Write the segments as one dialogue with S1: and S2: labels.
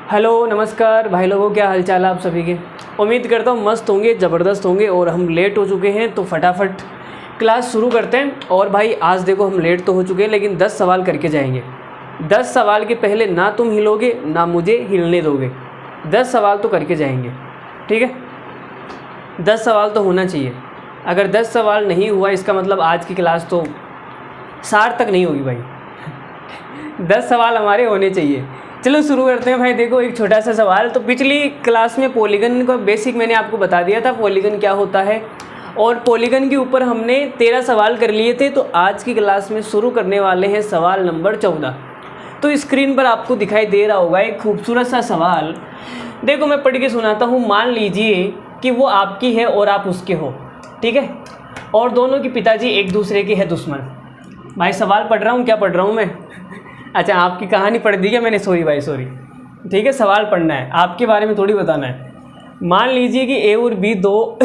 S1: Hello नमस्कार भाई लोगों, क्या हालचाल आप सभी के। उम्मीद करता हूँ मस्त होंगे, ज़बरदस्त होंगे। और हम लेट हो चुके हैं तो फटाफट क्लास शुरू करते हैं। और भाई आज देखो हम लेट तो हो चुके हैं लेकिन 10 सवाल करके जाएंगे। 10 सवाल के पहले ना तुम हिलोगे ना मुझे हिलने दोगे। 10 सवाल तो करके जाएंगे, ठीक है। 10 सवाल तो होना चाहिए। अगर 10 सवाल नहीं हुआ इसका मतलब आज की क्लास तो सार्थक नहीं होगी भाई। 10 सवाल हमारे होने चाहिए। चलो शुरू करते हैं भाई। देखो एक छोटा सा सवाल। तो पिछली क्लास में पॉलीगन का बेसिक मैंने आपको बता दिया था, पॉलीगन क्या होता है, और पॉलीगन के ऊपर हमने 13 सवाल कर लिए थे। तो आज की क्लास में शुरू करने वाले हैं सवाल नंबर 14। तो स्क्रीन पर आपको दिखाई दे रहा होगा एक खूबसूरत सा सवाल। देखो मैं पढ़ के सुनाता हूँ। मान लीजिए कि वो आपकी है और आप उसके हो, ठीक है, और दोनों के पिताजी एक दूसरे के हैं दुश्मन। भाई सवाल पढ़ रहा हूँ, क्या पढ़ रहा हूँ मैं। अच्छा, आपकी कहानी पढ़ दी क्या मैंने, सॉरी भाई सॉरी। ठीक है, सवाल पढ़ना है, आपके बारे में थोड़ी बताना है। मान लीजिए कि ए और बी दो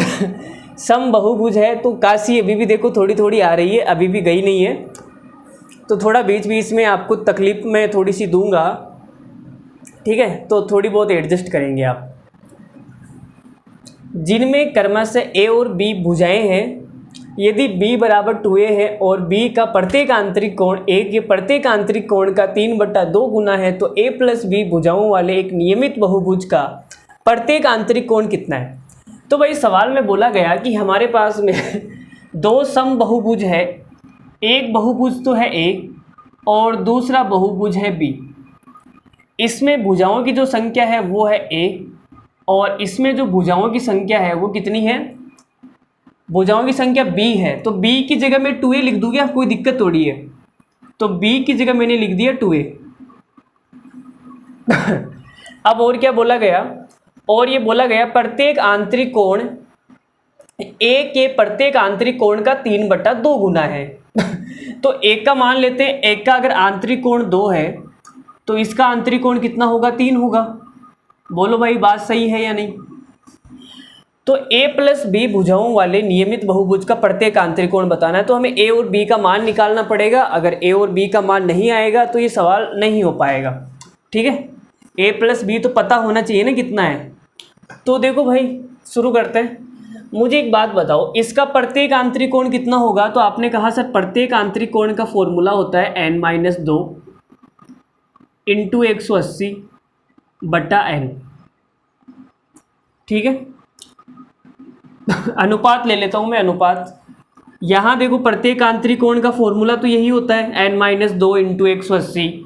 S1: समबहुभुज है। तो काशी अभी भी देखो थोड़ी थोड़ी आ रही है, अभी भी गई नहीं है, तो थोड़ा बीच बीच में आपको तकलीफ में थोड़ी सी दूंगा, ठीक है, तो थोड़ी बहुत एडजस्ट करेंगे आप। जिनमें क्रमशः ए और बी भुजाएं हैं, यदि b बराबर 2a है और b का प्रत्येक आंतरिक कोण a के प्रत्येक आंतरिक कोण का 3/2 गुना है, तो a प्लस b भुजाओं वाले एक नियमित बहुभुज का प्रत्येक आंतरिक कोण कितना है। तो भाई सवाल में बोला गया कि हमारे पास में दो समबहुभुज है। एक बहुभुज तो है a और दूसरा बहुभुज है b। इसमें भुजाओं की जो संख्या है वो है a और इसमें जो भुजाओं की संख्या है वो कितनी है, भुजाओं की संख्या b है। तो b की जगह मैं 2a लिख दूंगा, कोई दिक्कत थोड़ी है। तो b की जगह मैंने लिख दिया 2a। अब और क्या बोला गया, और ये बोला गया प्रत्येक आंतरिक कोण a के प्रत्येक आंतरिक कोण का 3/2 गुना है। तो एक का मान लेते हैं, एक का अगर आंतरिक कोण 2 है तो इसका आंतरिक कोण कितना होगा, 3 होगा। बोलो भाई बात सही है या नहीं। तो a प्लस बी भुजाओं वाले नियमित बहुभुज का प्रत्येक आंतरिक कोण बताना है। तो हमें a और b का मान निकालना पड़ेगा। अगर a और b का मान नहीं आएगा तो ये सवाल नहीं हो पाएगा, ठीक है। a प्लस बी तो पता होना चाहिए ना कितना है। तो देखो भाई शुरू करते हैं। मुझे एक बात बताओ, इसका प्रत्येक आंतरिक कोण कितना होगा। तो आपने कहा सर प्रत्येक आंतरिक कोण का फॉर्मूला होता है n-2 इंटू 180/n, ठीक है। अनुपात ले लेता हूं मैं, अनुपात। यहां देखो प्रत्येक आंतरिक कोण का फॉर्मूला तो यही होता है n-2 इंटू 180।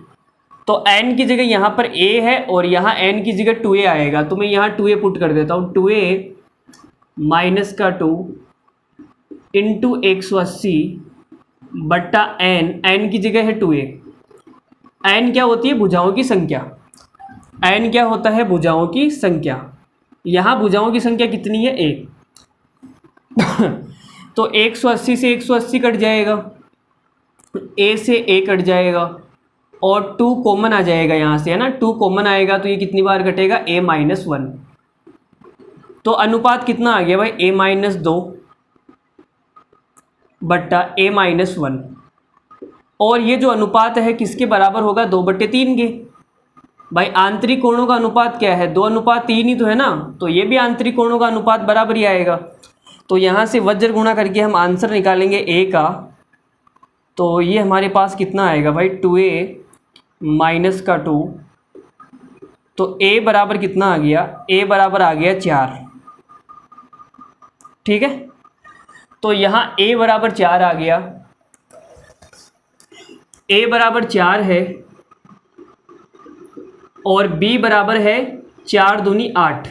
S1: तो n की जगह यहां पर a है और यहां n की जगह 2a आएगा। तो मैं यहां 2a पुट कर देता हूं। 2a माइनस का 2 इंटू 180/n, n की जगह है 2a। n क्या होती है, भुजाओं की संख्या। n क्या होता है, भुजाओं की संख्या। यहां भुजाओं की संख्या कितनी है, 1। तो 180 से 180 कट जाएगा, a से a कट जाएगा और 2 कॉमन आ जाएगा यहाँ से, है ना। 2 कॉमन आएगा तो ये कितनी बार कटेगा, a-1। तो अनुपात कितना आ गया भाई, a-2/a-1। और ये जो अनुपात है किसके बराबर होगा, 2/3 के। भाई आंतरिक कोणों का अनुपात क्या है, 2:3 ही तो है ना। तो ये भी आंतरिक कोणों का अनुपात बराबर ही आएगा। तो यहाँ से वज्र गुणा करके हम आंसर निकालेंगे a का। तो ये हमारे पास कितना आएगा भाई, 2a माइनस का 2। तो a बराबर कितना आ गया, a बराबर आ गया 4, ठीक है। तो यहाँ a बराबर 4 आ गया, a बराबर 4 है और b बराबर है 4 दूनी 8,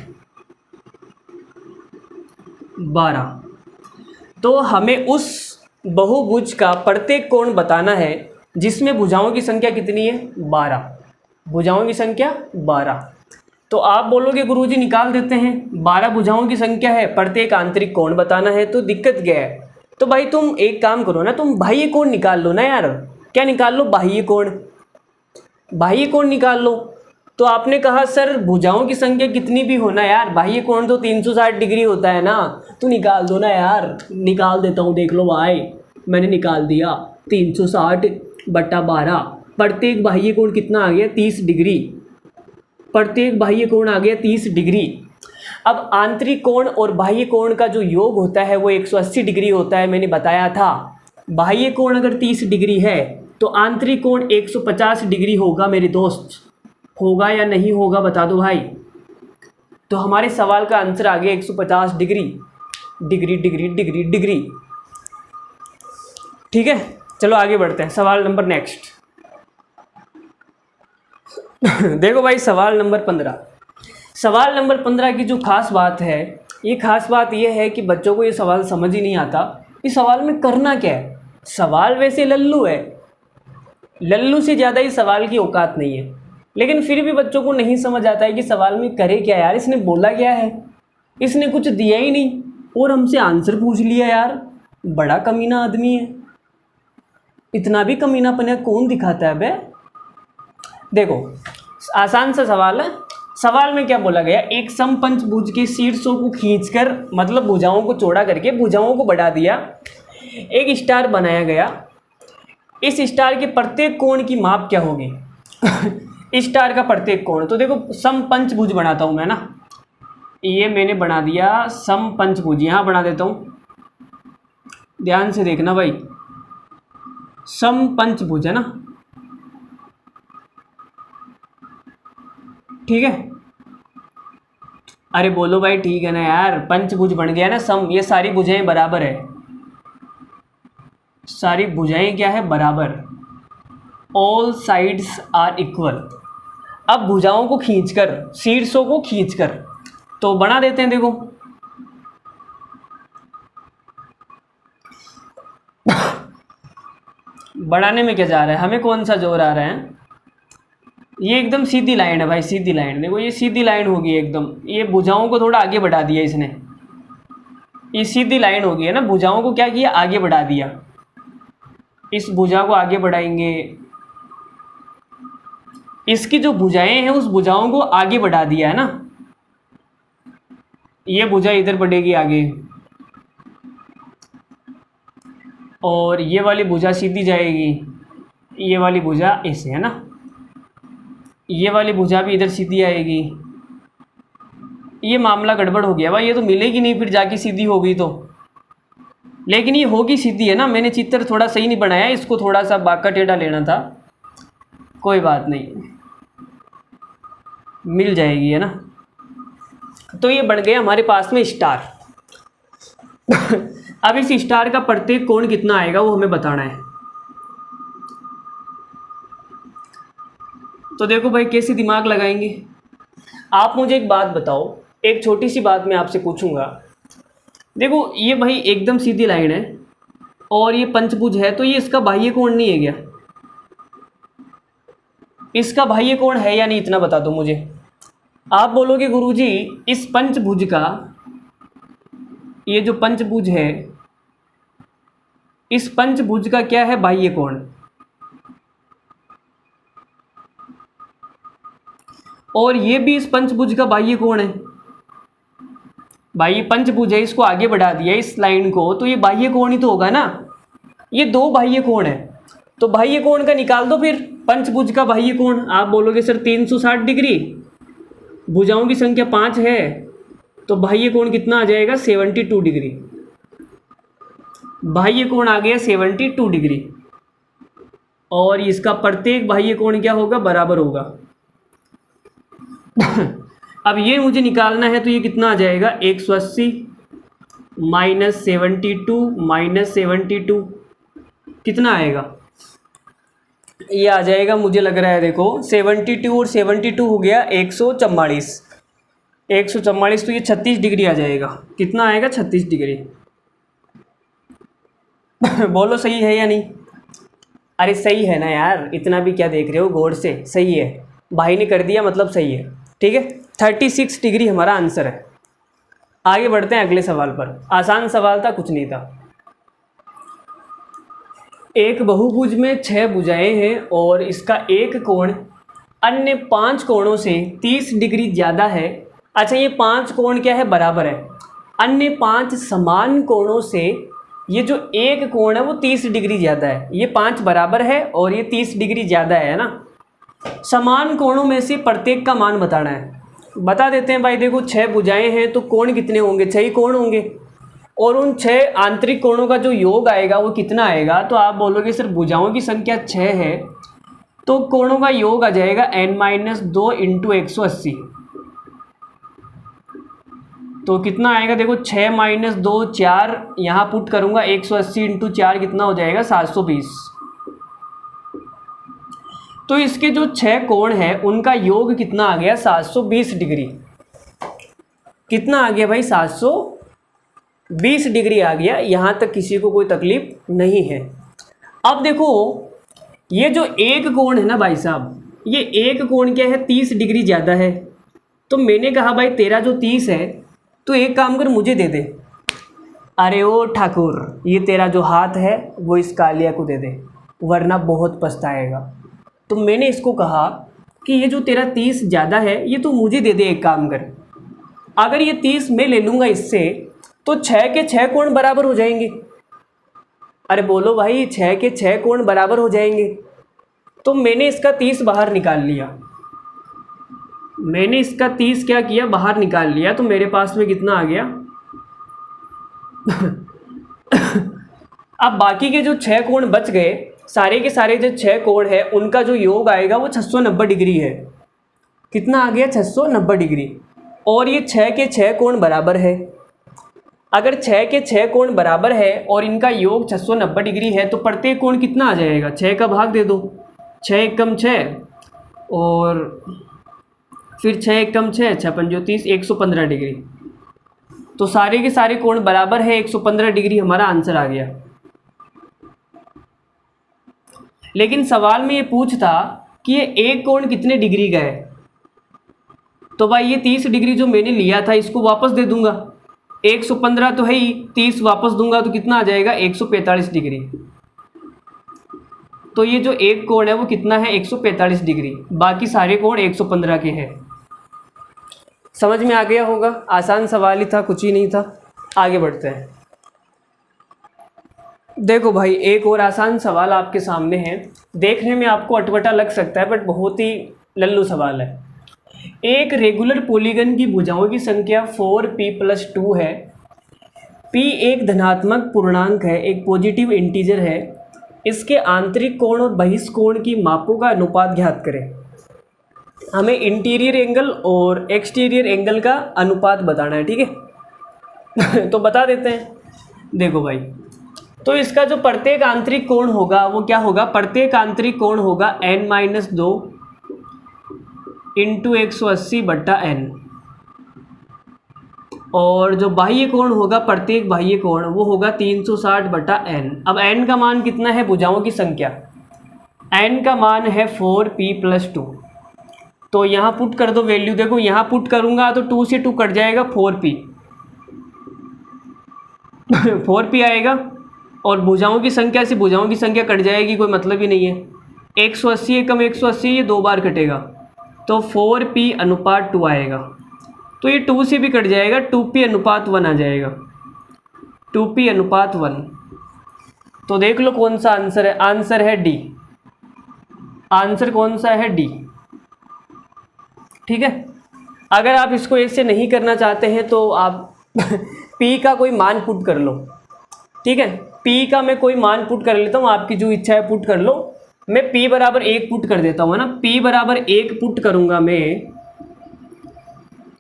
S1: 12। तो हमें उस बहुभुज का प्रत्येक कोण बताना है जिसमें भुजाओं की संख्या कितनी है, 12। भुजाओं की संख्या 12। तो आप बोलोगे गुरुजी निकाल देते हैं, 12 भुजाओं की संख्या है, प्रत्येक आंतरिक कोण बताना है, तो दिक्कत क्या है। तो भाई तुम एक काम करो ना, तुम बाह्य कोण निकाल लो ना यार। क्या निकाल लो, बाह्य कोण। बाह्य कोण निकाल लो। तो आपने कहा सर भुजाओं की संख्या कितनी भी होना यार, बाह्य कोण तो 360 डिग्री होता है ना। तो निकाल दो ना यार। निकाल देता हूँ, देख लो भाई, मैंने निकाल दिया। 360/12, प्रत्येक बाह्य कोण कितना आ गया, 30 डिग्री। प्रत्येक बाह्य कोण आ गया 30 डिग्री। अब आंतरिक कोण और बाह्य कोण का जो योग होता है वो 180 डिग्री होता है, मैंने बताया था। बाह्य कोण अगर 30 डिग्री है तो आंतरिक कोण 150 डिग्री होगा मेरे दोस्त। होगा या नहीं होगा बता दो भाई। तो हमारे सवाल का आंसर आ गया 150 degree. Degree degree degree degree. ठीक है, चलो आगे बढ़ते हैं। सवाल नंबर नेक्स्ट। देखो भाई सवाल नंबर 15। सवाल नंबर 15 की जो खास बात है, ये खास बात ये है कि बच्चों को ये सवाल समझ ही नहीं आता इस सवाल में करना क्या है। सवाल वैसे लल्लू है, लल्लू से ज़्यादा ही सवाल की औकात नहीं है, लेकिन फिर भी बच्चों को नहीं समझ आता है कि सवाल में करे क्या यार। इसने बोला क्या है, इसने कुछ दिया ही नहीं और हमसे आंसर पूछ लिया यार। बड़ा कमीना आदमी है, इतना भी कमीनापन कौन दिखाता है बे। देखो आसान सा सवाल है। सवाल में क्या बोला गया, एक समपंचभुज के शीर्षों को खींचकर, मतलब भुजाओं को चौड़ा करके भुजाओं को बढ़ा दिया, एक स्टार बनाया गया। इस स्टार के प्रत्येक कोण की माप क्या होगी। स्टार का प्रत्येक कोण, तो देखो समपंचभुज बनाता हूँ मैं ना, ये मैंने बना दिया समपंचभुज, यहाँ बना देता हूँ, ध्यान से देखना भाई। समपंचभुज है ना, ठीक है। अरे बोलो भाई ठीक है ना यार, पंचभुज बन गया ना सम, ये सारी भुजाएं बराबर है, सारी भुजाएं क्या है बराबर, ऑल साइड्स आर इक्वल। अब भुजाओं को खींचकर, शीर्षों को खींचकर तो बना देते हैं। देखो बढ़ाने में क्या जा रहा है, हमें कौन सा जोर आ रहा है। ये एकदम सीधी लाइन है भाई, सीधी लाइन। देखो ये सीधी लाइन होगी एकदम, ये भुजाओं को थोड़ा आगे बढ़ा दिया इसने, ये सीधी लाइन होगी है ना। भुजाओं को क्या किया, आगे बढ़ा दिया। इस भुजा को आगे बढ़ाएंगे, इसकी जो भुजाएं हैं उस भुजाओं को आगे बढ़ा दिया है ना। ये भुजा इधर बढ़ेगी आगे, और ये वाली भुजा सीधी जाएगी, ये वाली भुजा ऐसे है ना, ये वाली भुजा भी इधर सीधी आएगी। ये मामला गड़बड़ हो गया भाई, ये तो मिलेगी नहीं फिर जाके सीधी होगी तो, लेकिन ये होगी सीधी है ना। मैंने चित्र थोड़ा सही नहीं बनाया, इसको थोड़ा सा बांका टेढ़ा लेना था, कोई बात नहीं, मिल जाएगी है ना। तो ये बन गया हमारे पास में स्टार। अब इस स्टार का प्रत्येक कोण कितना आएगा वो हमें बताना है। तो देखो भाई कैसे दिमाग लगाएंगे आप। मुझे एक बात बताओ, एक छोटी सी बात मैं आपसे पूछूंगा। देखो ये भाई एकदम सीधी लाइन है और ये पंचभुज है, तो ये इसका बाह्य कोण नहीं है क्या, इसका बाह्य कोण है या नहीं, इतना बता दो मुझे। आप बोलोगे गुरुजी इस पंचभुज का, ये जो पंचभुज है इस पंचभुज का क्या है बाह्य कोण, और ये भी इस पंचभुज का बाह्य कोण है। भाई ये पंचभुज है, इसको आगे बढ़ा दिया इस लाइन को, तो ये बाह्य कोण ही तो होगा ना। ये दो बाह्य कोण है, तो बाह्य कोण का निकाल दो फिर। पंचभुज का बाह्य कोण आप बोलोगे सर 360 डिग्री, भुजाओं की संख्या 5 है, तो बाह्य कोण कितना आ जाएगा 72 डिग्री। बाह्य कोण आ गया 72 डिग्री, और इसका प्रत्येक बाह्य कोण क्या होगा, बराबर होगा। अब ये मुझे निकालना है, तो ये कितना आ जाएगा 180 माइनस 72 माइनस 72 कितना आएगा, ये आ जाएगा मुझे लग रहा है, देखो 72 और 72 हो गया 144, 144, तो ये 36 डिग्री आ जाएगा। कितना आएगा 36 डिग्री। बोलो सही है या नहीं। अरे सही है ना यार, इतना भी क्या देख रहे हो गौर से, सही है भाई ने कर दिया मतलब सही है, ठीक है। 36 डिग्री हमारा आंसर है। आगे बढ़ते हैं अगले सवाल पर। आसान सवाल था, कुछ नहीं था। एक बहुभुज में 6 भुजाएं हैं और इसका एक कोण अन्य 5 कोणों से 30 डिग्री ज़्यादा है। अच्छा ये 5 कोण क्या है, बराबर है। अन्य 5 समान कोणों से ये जो एक कोण है वो 30 डिग्री ज़्यादा है। ये 5 बराबर है और ये 30 डिग्री ज़्यादा है ना। समान कोणों में से प्रत्येक का मान बताना है। बता देते हैं भाई, देखो 6 भुजाएं हैं तो कोण कितने होंगे, 6 ही कोण होंगे, और उन 6 आंतरिक कोणों का जो योग आएगा वो कितना आएगा। तो आप बोलोगे सर भुजाओं की संख्या 6 है तो कोणों का योग आ जाएगा n-2 इंटू 180। तो कितना आएगा, देखो 6 - 2 4, यहाँ पुट करूँगा 180 इंटू 4 कितना हो जाएगा 720। तो इसके जो 6 कोण हैं उनका योग कितना आ गया 720 डिग्री। कितना आ गया भाई 720 डिग्री आ गया। यहाँ तक किसी को कोई तकलीफ नहीं है। अब देखो ये जो एक कोण है ना भाई साहब, ये एक कोण क्या है 30 डिग्री ज़्यादा है। तो मैंने कहा भाई तेरा जो 30 है तो एक काम कर मुझे दे दे। अरे ओ ठाकुर, ये तेरा जो हाथ है वो इस कालिया को दे दे वरना बहुत पछताएगा। तो मैंने इसको कहा कि ये जो तेरा 30 ज़्यादा है ये तो मुझे दे दे। एक काम कर, अगर ये 30 मैं ले लूँगा इससे तो 6 के 6 कोण बराबर हो जाएंगे। अरे बोलो भाई 6 के 6 कोण बराबर हो जाएंगे। तो मैंने इसका 30 बाहर निकाल लिया। मैंने इसका 30 क्या किया, बाहर निकाल लिया। तो मेरे पास में कितना आ गया अब बाकी के जो 6 कोण बच गए, सारे के सारे जो 6 कोण है उनका जो योग आएगा वो 690 डिग्री है। कितना आ गया 690 डिग्री। और ये 6 के 6 कोण बराबर है। अगर 6 के 6 कोण बराबर है और इनका योग 690 डिग्री है तो प्रत्येक कोण कितना आ जाएगा, 6 का भाग दे दो, 6 एकम 6 और फिर 6 एकम 6, 6 पंजो 30, 115 डिग्री। तो सारे के सारे कोण बराबर है, 115 डिग्री हमारा आंसर आ गया। लेकिन सवाल में ये पूछता कि ये एक कोण कितने डिग्री का है। तो भाई ये 30 डिग्री जो मैंने लिया था इसको वापस दे दूंगा, 115 तो है ही, 30 वापस दूंगा तो कितना आ जाएगा 145 डिग्री। तो ये जो एक कोण है वो कितना है 145 डिग्री, बाकी सारे कोण 115 के हैं। समझ में आ गया होगा, आसान सवाल ही था, कुछ ही नहीं था। आगे बढ़ते हैं। देखो भाई एक और आसान सवाल आपके सामने है। देखने में आपको अटपटा लग सकता है बट बहुत ही लल्लू सवाल है। एक रेगुलर पॉलीगन की भुजाओं की संख्या 4p+2 है। p एक धनात्मक पूर्णांक है, एक पॉजिटिव इंटीजर है। इसके आंतरिक कोण और बहिष्कोण की मापों का अनुपात ज्ञात करें। हमें इंटीरियर एंगल और एक्सटीरियर एंगल का अनुपात बताना है, ठीक है। तो बता देते हैं। देखो भाई, तो इसका जो प्रत्येक आंतरिक कोण होगा वो क्या होगा, प्रत्येक आंतरिक कोण होगा n-2 इंटू 180/n। और जो बाह्य कोण होगा, प्रत्येक बाह्य कोण वो होगा 360/n। अब n का मान कितना है, भुजाओं की संख्या, n का मान है 4p+2। तो यहाँ पुट कर दो वैल्यू। देखो यहाँ पुट करूँगा तो 2 से 2 कट जाएगा, 4p 4p आएगा। और भुजाओं की संख्या से भुजाओं की संख्या कट जाएगी, कोई मतलब ही नहीं है। 180 एकम 180, ये 2 बार कटेगा तो 4p/2 आएगा। तो ये 2 से भी कट जाएगा, 2p/1 आ जाएगा, 2p/1। तो देख लो कौन सा आंसर है, आंसर है डी। आंसर कौन सा है, डी, ठीक है। अगर आप इसको ऐसे नहीं करना चाहते हैं तो आप p का कोई मान पुट कर लो, ठीक है। p का मैं कोई मान पुट कर लेता हूँ, आपकी जो इच्छा है पुट कर लो। मैं p बराबर 1 पुट कर देता हूँ, है ना। p बराबर 1 पुट करूँगा मैं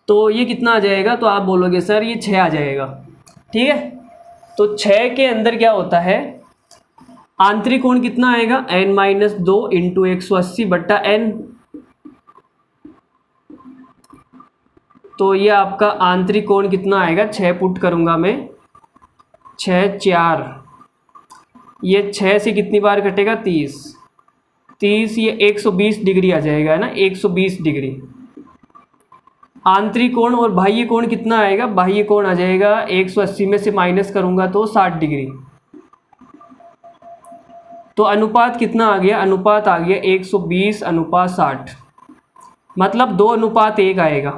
S1: तो ये कितना आ जाएगा, तो आप बोलोगे सर ये 6 आ जाएगा, ठीक है। तो 6 के अंदर क्या होता है, आंतरिक कोण कितना आएगा, n-2 इंटू 180/n। तो ये आपका आंतरिक कोण कितना आएगा, 6 पुट करूँगा मैं, 6 4, ये 6 से कितनी बार कटेगा, 30, ये 120 डिग्री आ जाएगा, है ना, 120 डिग्री। आंतरिक कोण और बाह्य कोण कितना आएगा, बाह्य कोण आ जाएगा 180 में से माइनस करूँगा तो 60 डिग्री। तो अनुपात कितना आ गया, अनुपात आ गया 120/60, मतलब 2:1 आएगा।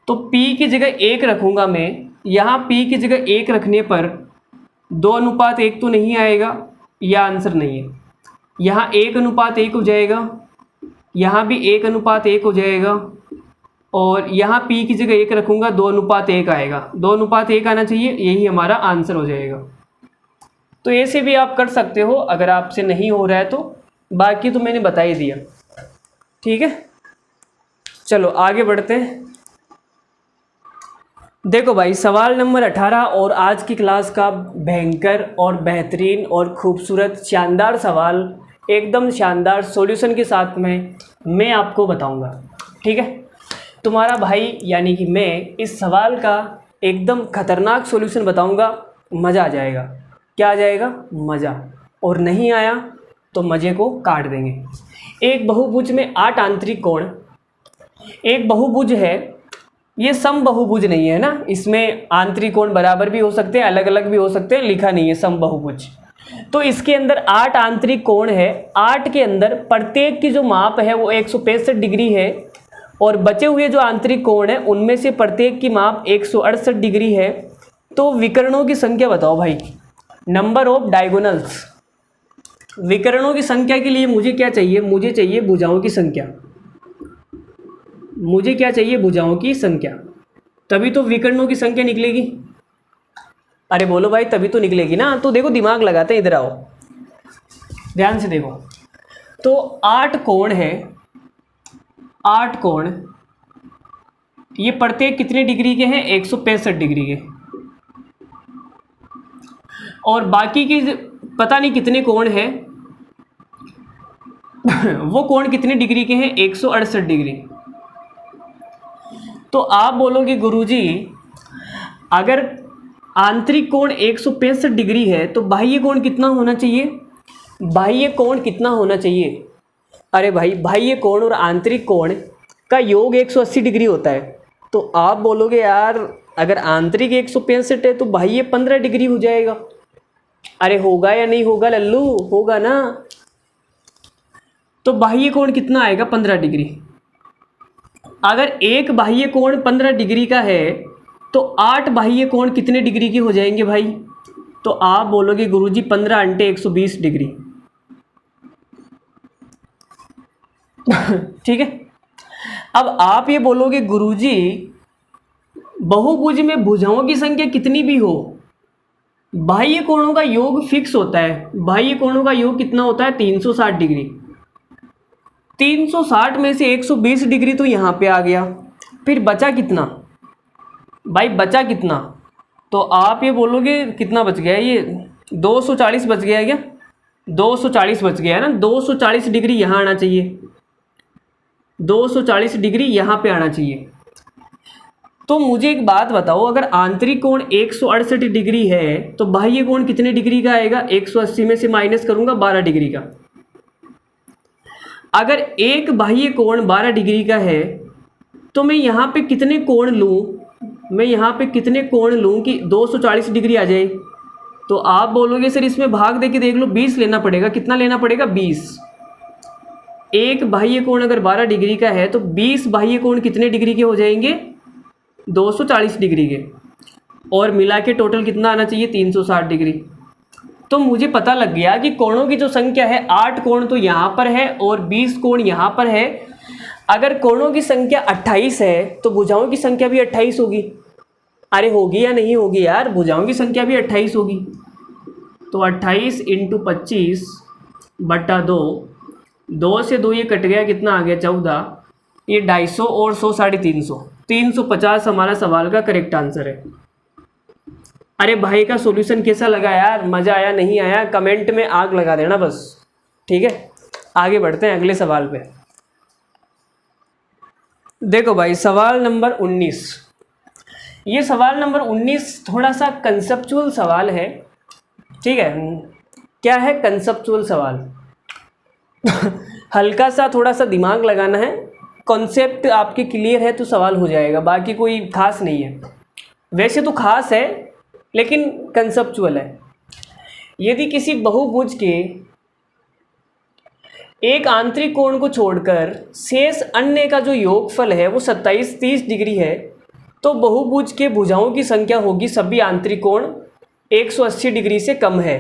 S1: तो P की जगह 1 रखूँगा मैं, यहाँ P की जगह 1 रखने पर 2:1 तो नहीं आएगा, यह आंसर नहीं है। यहाँ 1:1 हो जाएगा, यहाँ भी 1:1 हो जाएगा, और यहाँ P की जगह 1 रखूँगा 2:1 आएगा, 2:1 आना चाहिए, यही हमारा आंसर हो जाएगा। तो ऐसे भी आप कर सकते हो अगर आपसे नहीं हो रहा है तो, बाकी तो मैंने बता ही दिया। ठीक है, चलो आगे बढ़ते हैं। देखो भाई, सवाल नंबर 18 और आज की क्लास का भयंकर और बेहतरीन और खूबसूरत शानदार सवाल, एकदम शानदार सॉल्यूशन के साथ में मैं आपको बताऊंगा। ठीक है, तुम्हारा भाई यानी कि मैं इस सवाल का एकदम ख़तरनाक सॉल्यूशन बताऊंगा, मज़ा आ जाएगा। क्या आ जाएगा? मज़ा। और नहीं आया तो मज़े को काट देंगे। एक बहुभुज में 8 आंतरिक कोण, एक बहुभुज है, ये सम बहुभुज नहीं है ना, इसमें आंतरिक कोण बराबर भी हो सकते हैं, अलग अलग भी हो सकते हैं, लिखा नहीं है सम बहुभुज। तो इसके अंदर 8 आंतरिक कोण है, 8 के अंदर प्रत्येक की जो माप है वो 165 डिग्री है, और बचे हुए जो आंतरिक कोण है उनमें से प्रत्येक की माप 168 डिग्री है। तो विकर्णों की संख्या बताओ भाई, नंबर ऑफ डायगोनल्स। विकर्णों की संख्या के लिए मुझे क्या चाहिए? मुझे चाहिए भुजाओं की संख्या। मुझे क्या चाहिए? भुजाओं की संख्या। तभी तो विकर्णों की संख्या निकलेगी। अरे बोलो भाई, तभी तो निकलेगी ना। तो देखो, दिमाग लगाते हैं, इधर आओ, ध्यान से देखो। तो 8 कोण है, 8 कोण, ये प्रत्येक कितने डिग्री के हैं? 165 डिग्री के। और बाकी की पता नहीं कितने कोण हैं वो कोण कितने डिग्री के हैं? 168 डिग्री। तो आप बोलोगे गुरुजी, अगर आंतरिक कोण 165 डिग्री है तो बाह्य कोण कितना होना चाहिए? बाह्य कोण कितना होना चाहिए? अरे भाई, बाह्य कोण और आंतरिक कोण का योग 180 डिग्री होता है। तो आप बोलोगे यार, अगर आंतरिक 165 है तो बाह्य 15 डिग्री हो जाएगा। अरे होगा या नहीं होगा लल्लू? होगा ना। तो बाह्य कोण कितना आएगा? 15 डिग्री। अगर एक बाह्य कोण 15 डिग्री का है तो 8 बाह्य कोण कितने डिग्री के हो जाएंगे भाई? तो आप बोलोगे गुरुजी 15 × 120 डिग्री। ठीक है। अब आप ये बोलोगे गुरुजी, बहुभुज में भुजाओं की संख्या कितनी भी हो, बाह्य कोणों का योग फिक्स होता है। बाह्य कोणों का योग कितना होता है? 360 डिग्री। 360 में से 120 डिग्री तो यहाँ पे आ गया, फिर बचा कितना भाई? बचा कितना? तो आप ये बोलोगे कितना बच गया? ये 240 बच गया क्या? 240 बच गया है ना। 240 डिग्री यहाँ आना चाहिए, 240 डिग्री यहाँ पे आना चाहिए। तो मुझे एक बात बताओ, अगर आंतरिक कोण 168 डिग्री है तो बाह्य कोण कितने डिग्री का आएगा? 180 में से माइनस करूँगा 12 डिग्री का। अगर एक बाह्य कोण 12 डिग्री का है तो मैं यहाँ पे कितने कोण लूँ? मैं यहाँ पे कितने कोण लूँ कि 240 डिग्री आ जाए? तो आप बोलोगे सर इसमें भाग दे के देख लो, 20 लेना पड़ेगा। कितना लेना पड़ेगा? 20। एक बाह्य कोण अगर 12 डिग्री का है तो 20 बाह्य कोण कितने डिग्री के हो जाएंगे? 240 डिग्री के। और मिला के टोटल कितना आना चाहिए? 360 डिग्री। तो मुझे पता लग गया कि कोणों की जो संख्या है, 8 कोण तो यहाँ पर है और 20 कोण यहाँ पर है। अगर कोणों की संख्या 28 है तो भुजाओं की संख्या भी 28 होगी। अरे होगी या नहीं होगी यार? भुजाओं की संख्या भी 28 होगी। तो 28 × 25 बटा 2, 2 से 2 ये कट गया, कितना आ गया? 14। ये 250 और 100 350, 350 हमारा सवाल का करेक्ट आंसर है। अरे भाई का सॉल्यूशन कैसा लगा यार? मज़ा आया नहीं आया? कमेंट में आग लगा देना बस। ठीक है, आगे बढ़ते हैं अगले सवाल पे। देखो भाई, सवाल नंबर 19। ये सवाल नंबर 19 थोड़ा सा कंसेप्चुअल सवाल है। ठीक है, क्या है कंसेप्चुअल सवाल? हल्का सा थोड़ा सा दिमाग लगाना है, कॉन्सेप्ट आपके क्लियर है तो सवाल हो जाएगा, बाकी कोई खास नहीं है। वैसे तो खास है लेकिन कंसेप्चुअल है। यदि किसी बहुभुज के एक आंतरिक कोण को छोड़कर शेष अन्य का जो योगफल है वो 27-30 डिग्री है, तो बहुभुज के भुजाओं की संख्या होगी सभी आंतरिक कोण 180 डिग्री से कम है।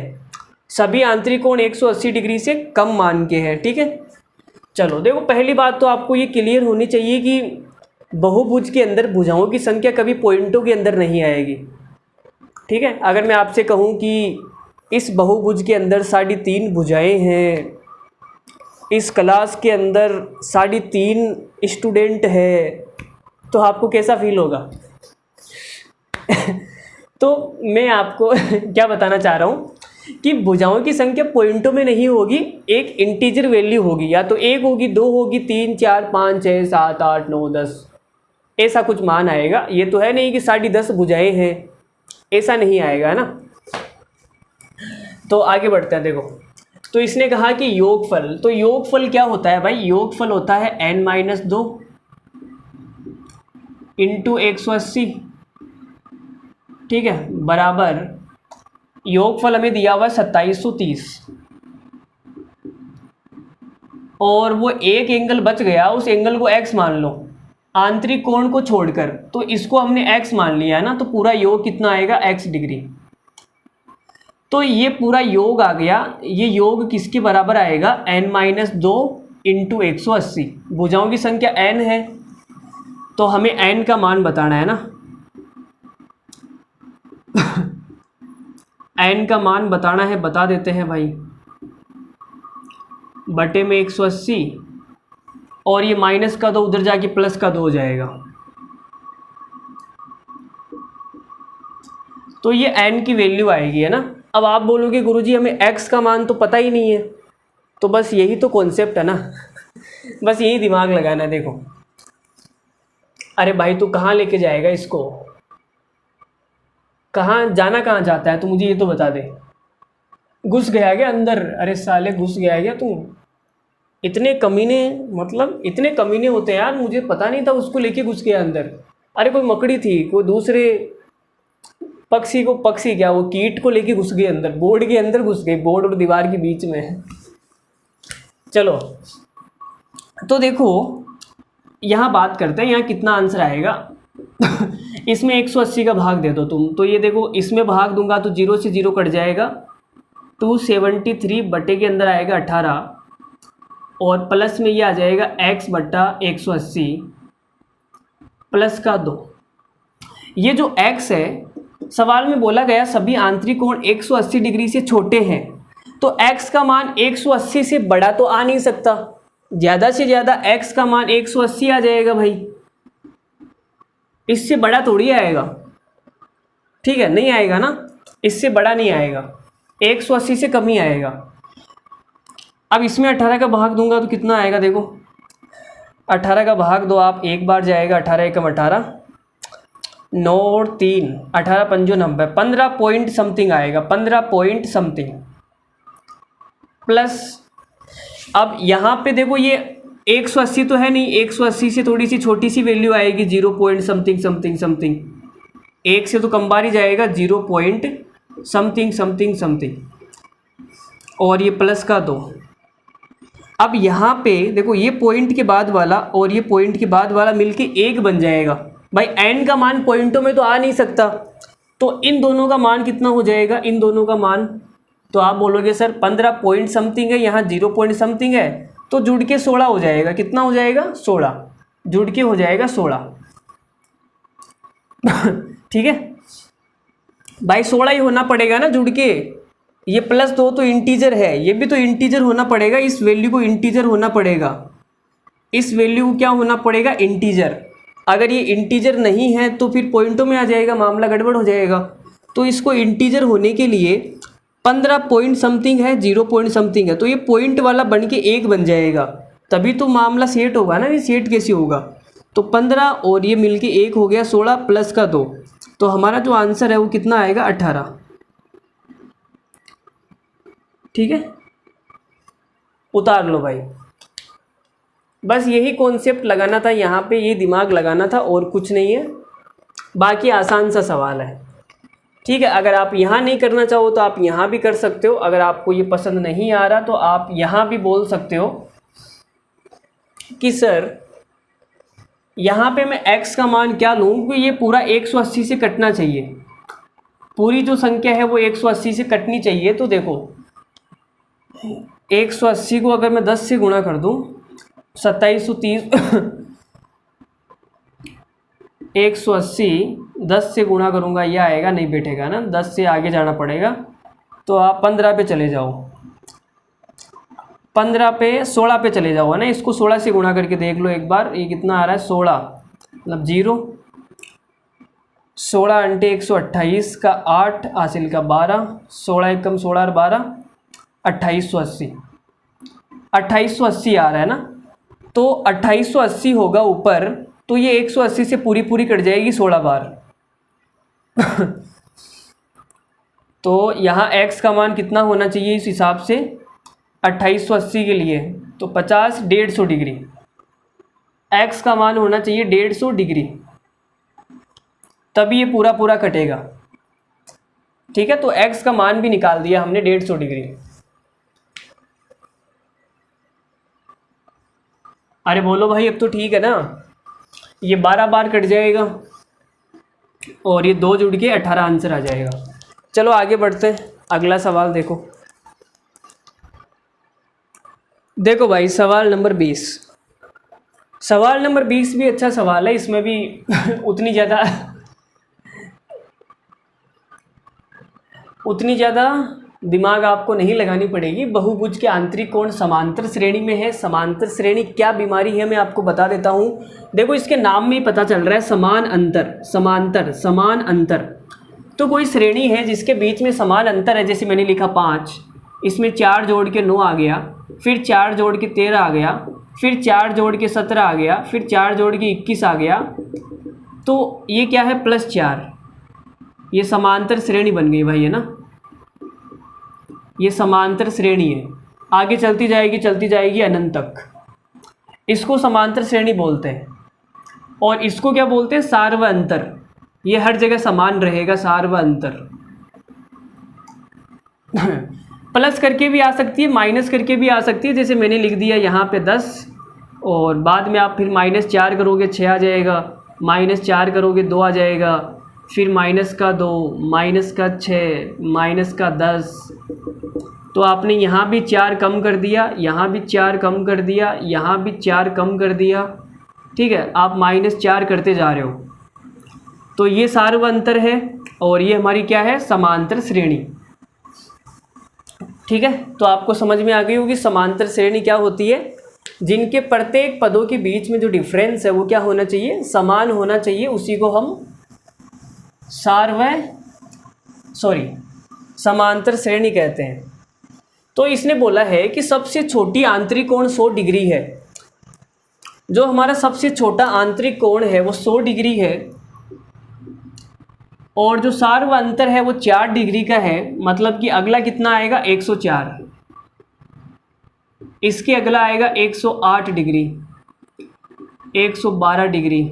S1: सभी आंतरिक कोण 180 डिग्री से कम मान के हैं। ठीक है, चलो देखो, पहली बात तो आपको ये क्लियर होनी चाहिए कि बहुभुज के अंदर भुजाओं की संख्या कभी पॉइंटों के अंदर नहीं आएगी। ठीक है, अगर मैं आपसे कहूँ कि इस बहुभुज के अंदर 3.5 भुजाएं हैं, इस क्लास के अंदर 3.5 स्टूडेंट है, तो आपको कैसा फील होगा? तो मैं आपको क्या बताना चाह रहा हूँ कि भुजाओं की संख्या पॉइंटों में नहीं होगी, एक इंटीजर वैल्यू होगी, या तो 1 होगी, 2 होगी, 3, 4, 5, 6, 7, 8, 9, 10, ऐसा कुछ मान आएगा। ये तो है नहीं कि 10.5 भुजाएं हैं, ऐसा नहीं आएगा, है ना। तो आगे बढ़ते हैं। देखो, तो इसने कहा कि योगफल, तो योगफल क्या होता है भाई? योगफल होता है n-2 इंटू 180। ठीक है, बराबर योगफल हमें दिया हुआ है 2730, और वो एक एंगल बच गया, उस एंगल को x मान लो, आंतरिक कोण को छोड़कर, तो इसको हमने x मान लिया है ना, तो पूरा योग कितना आएगा? x degree. तो ये पूरा योग आ गया, ये योग किसके बराबर आएगा? n-2 into 180। भुजाओं की संख्या n है, तो हमें n का मान बताना है ना। n का मान बताना है, बता देते हैं भाई, बटे में 180, और ये माइनस का 2 उधर जाके प्लस का 2 हो जाएगा। तो ये n की वैल्यू आएगी, है ना। अब आप बोलोगे गुरुजी हमें x का मान तो पता ही नहीं है, तो बस यही तो कॉन्सेप्ट है ना। बस यही दिमाग लगाना है। देखो, अरे भाई तू कहाँ लेके जाएगा इसको? कहाँ जाना, कहाँ जाता है तू? मुझे ये तो बता दे। घुस गया क्या अंदर? अरे साले घुस गया क्या तू? इतने कमीने, मतलब इतने कमीने होते हैं यार, मुझे पता नहीं था उसको लेके घुस गया अंदर। अरे कोई मकड़ी थी, कोई दूसरे पक्षी को, पक्षी क्या, वो कीट को लेके घुस गए अंदर, बोर्ड के अंदर घुस गए, बोर्ड और दीवार के बीच में। चलो, तो देखो यहाँ बात करते हैं, यहाँ कितना आंसर आएगा। इसमें 180 का भाग दे दो तुम, तो ये देखो, इसमें भाग दूंगा तो 0 से 0 कट जाएगा, 273 बटे के अंदर आएगा 18, और प्लस में ये आ जाएगा x बट्टा 180 प्लस का 2। ये जो x है, सवाल में बोला गया सभी आंतरिक कोण 180 डिग्री से छोटे हैं, तो x का मान 180 से बड़ा तो आ नहीं सकता। ज़्यादा से ज़्यादा x का मान 180 आ जाएगा भाई, इससे बड़ा थोड़ी आएगा। ठीक है, नहीं आएगा ना, इससे बड़ा नहीं आएगा, 180 से कम ही आएगा। अब इसमें 18 का भाग दूंगा तो कितना आएगा? देखो, 18 का भाग दो आप, एक बार जाएगा 18 एकम 18, 9 और 3, 18 पंजो 90, 15 पॉइंट समथिंग आएगा, 15 पॉइंट समथिंग प्लस। अब यहाँ पे देखो, ये 180 तो है नहीं, 180 से थोड़ी सी छोटी सी वैल्यू आएगी, 0 पॉइंट समथिंग समथिंग समथिंग, एक से तो कम बार ही जाएगा, 0 पॉइंट समथिंग समथिंग समथिंग, और ये प्लस का 2। अब यहाँ पे देखो, ये पॉइंट के बाद वाला और ये पॉइंट के बाद वाला मिलके 1 बन जाएगा। भाई n का मान पॉइंटों में तो आ नहीं सकता, तो इन दोनों का मान कितना हो जाएगा? इन दोनों का मान, तो आप बोलोगे सर 15 पॉइंट समथिंग है, यहाँ 0 पॉइंट समथिंग है, तो जुड़ के 16 हो जाएगा। कितना हो जाएगा? 16, जुड़ के हो जाएगा 16। ठीक है भाई, 16 ही होना पड़ेगा ना जुड़ के। ये प्लस 2 तो इंटीजर है, ये भी तो इंटीजर होना पड़ेगा, इस वैल्यू को इंटीजर होना पड़ेगा, इस वैल्यू को क्या होना पड़ेगा? इंटीजर। अगर ये इंटीजर नहीं है तो फिर पॉइंटों में आ जाएगा, मामला गड़बड़ हो जाएगा। तो इसको इंटीजर होने के लिए 15 पॉइंट समथिंग है, 0 पॉइंट समथिंग है, तो ये पॉइंट वाला बन के 1 बन जाएगा, तभी तो मामला सेट होगा ना। ये सेट कैसे होगा? तो 15 और ये मिलके 1 हो गया, 16 प्लस का 2, तो हमारा जो आंसर है वो कितना आएगा? 18। ठीक है, उतार लो भाई। बस यही कॉन्सेप्ट लगाना था यहाँ पे, ये दिमाग लगाना था, और कुछ नहीं है। बाकी आसान सा सवाल है। ठीक है, अगर आप यहाँ नहीं करना चाहो तो आप यहाँ भी कर सकते हो। अगर आपको ये पसंद नहीं आ रहा तो आप यहाँ भी बोल सकते हो कि सर यहाँ पे मैं x का मान क्या लूँ, क्योंकि ये पूरा 180 से कटना चाहिए, पूरी जो संख्या है वो 180 से कटनी चाहिए। तो देखो 180 को अगर मैं 10 से गुणा कर दूँ, 2730 180 10 से गुणा करूँगा, यह आएगा, नहीं बैठेगा ना, 10 से आगे जाना पड़ेगा। तो आप 15 पे चले जाओ, 15 पे 16 पे चले जाओ, है ना। इसको 16 से गुणा करके देख लो एक बार, ये कितना आ रहा है, 16 मतलब 0, 16 × 128 का 8 हासिल का 12, 16 एकम 16 और 12 2880, 2880 आ रहा है ना। तो 2880 होगा ऊपर, तो ये 180 से पूरी पूरी कट जाएगी 16 बार। तो यहाँ x का मान कितना होना चाहिए इस हिसाब से 2880 के लिए, तो 50 150 डिग्री x का मान होना चाहिए 150 डिग्री, तभी ये पूरा पूरा कटेगा। ठीक है, तो x का मान भी निकाल दिया हमने 150 डिग्री। अरे बोलो भाई, अब तो ठीक है ना, ये 12 बार कट जाएगा और ये 2 जुड़ के 18 आंसर आ जाएगा। चलो आगे बढ़ते हैं, अगला सवाल देखो। देखो भाई सवाल नंबर 20। सवाल नंबर 20 भी अच्छा सवाल है, इसमें भी उतनी ज़्यादा दिमाग आपको नहीं लगानी पड़ेगी। बहुभुज के आंतरिक कोण समांतर श्रेणी में है। समांतर श्रेणी क्या बीमारी है मैं आपको बता देता हूँ। देखो इसके नाम में ही पता चल रहा है, समान अंतर, समांतर, समान अंतर। तो कोई श्रेणी है जिसके बीच में समान अंतर है, जैसे मैंने लिखा 5, इसमें 4 जोड़ के 9 आ गया, फिर 4 जोड़ के 13 आ गया, फिर 4 जोड़ के 17 आ गया, फिर 4 जोड़ के 21 आ गया। तो ये क्या है, +4, ये समांतर श्रेणी बन गई भाई, है ना। ये समांतर श्रेणी है, आगे चलती जाएगी अनंत तक। इसको समांतर श्रेणी बोलते हैं। और इसको क्या बोलते हैं, सार्व अंतर। ये हर जगह समान रहेगा, सार्व अंतर। प्लस करके भी आ सकती है, माइनस करके भी आ सकती है, जैसे मैंने लिख दिया यहाँ पे 10, और बाद में आप फिर -4 करोगे 6 आ जाएगा, -4 करोगे 2 आ जाएगा, फिर -2, -6, -10। तो आपने यहाँ भी 4 कम कर दिया, यहाँ भी 4 कम कर दिया, यहाँ भी 4 कम कर दिया। ठीक है, आप -4 करते जा रहे हो। तो ये सार्व अंतर है और ये हमारी क्या है, समांतर श्रेणी। ठीक है, तो आपको समझ में आ गई होगी समांतर श्रेणी क्या होती है। जिनके प्रत्येक पदों के बीच में जो डिफरेंस है वो क्या होना चाहिए, समान होना चाहिए। उसी को हम समांतर श्रेणी कहते हैं। तो इसने बोला है कि सबसे छोटी आंतरिक कोण 100 डिग्री है। जो हमारा सबसे छोटा आंतरिक कोण है वो 100 डिग्री है, और जो सार्व अंतर है वो 4 डिग्री का है। मतलब कि अगला कितना आएगा, 104। इसके अगला आएगा 108 डिग्री, 112 डिग्री।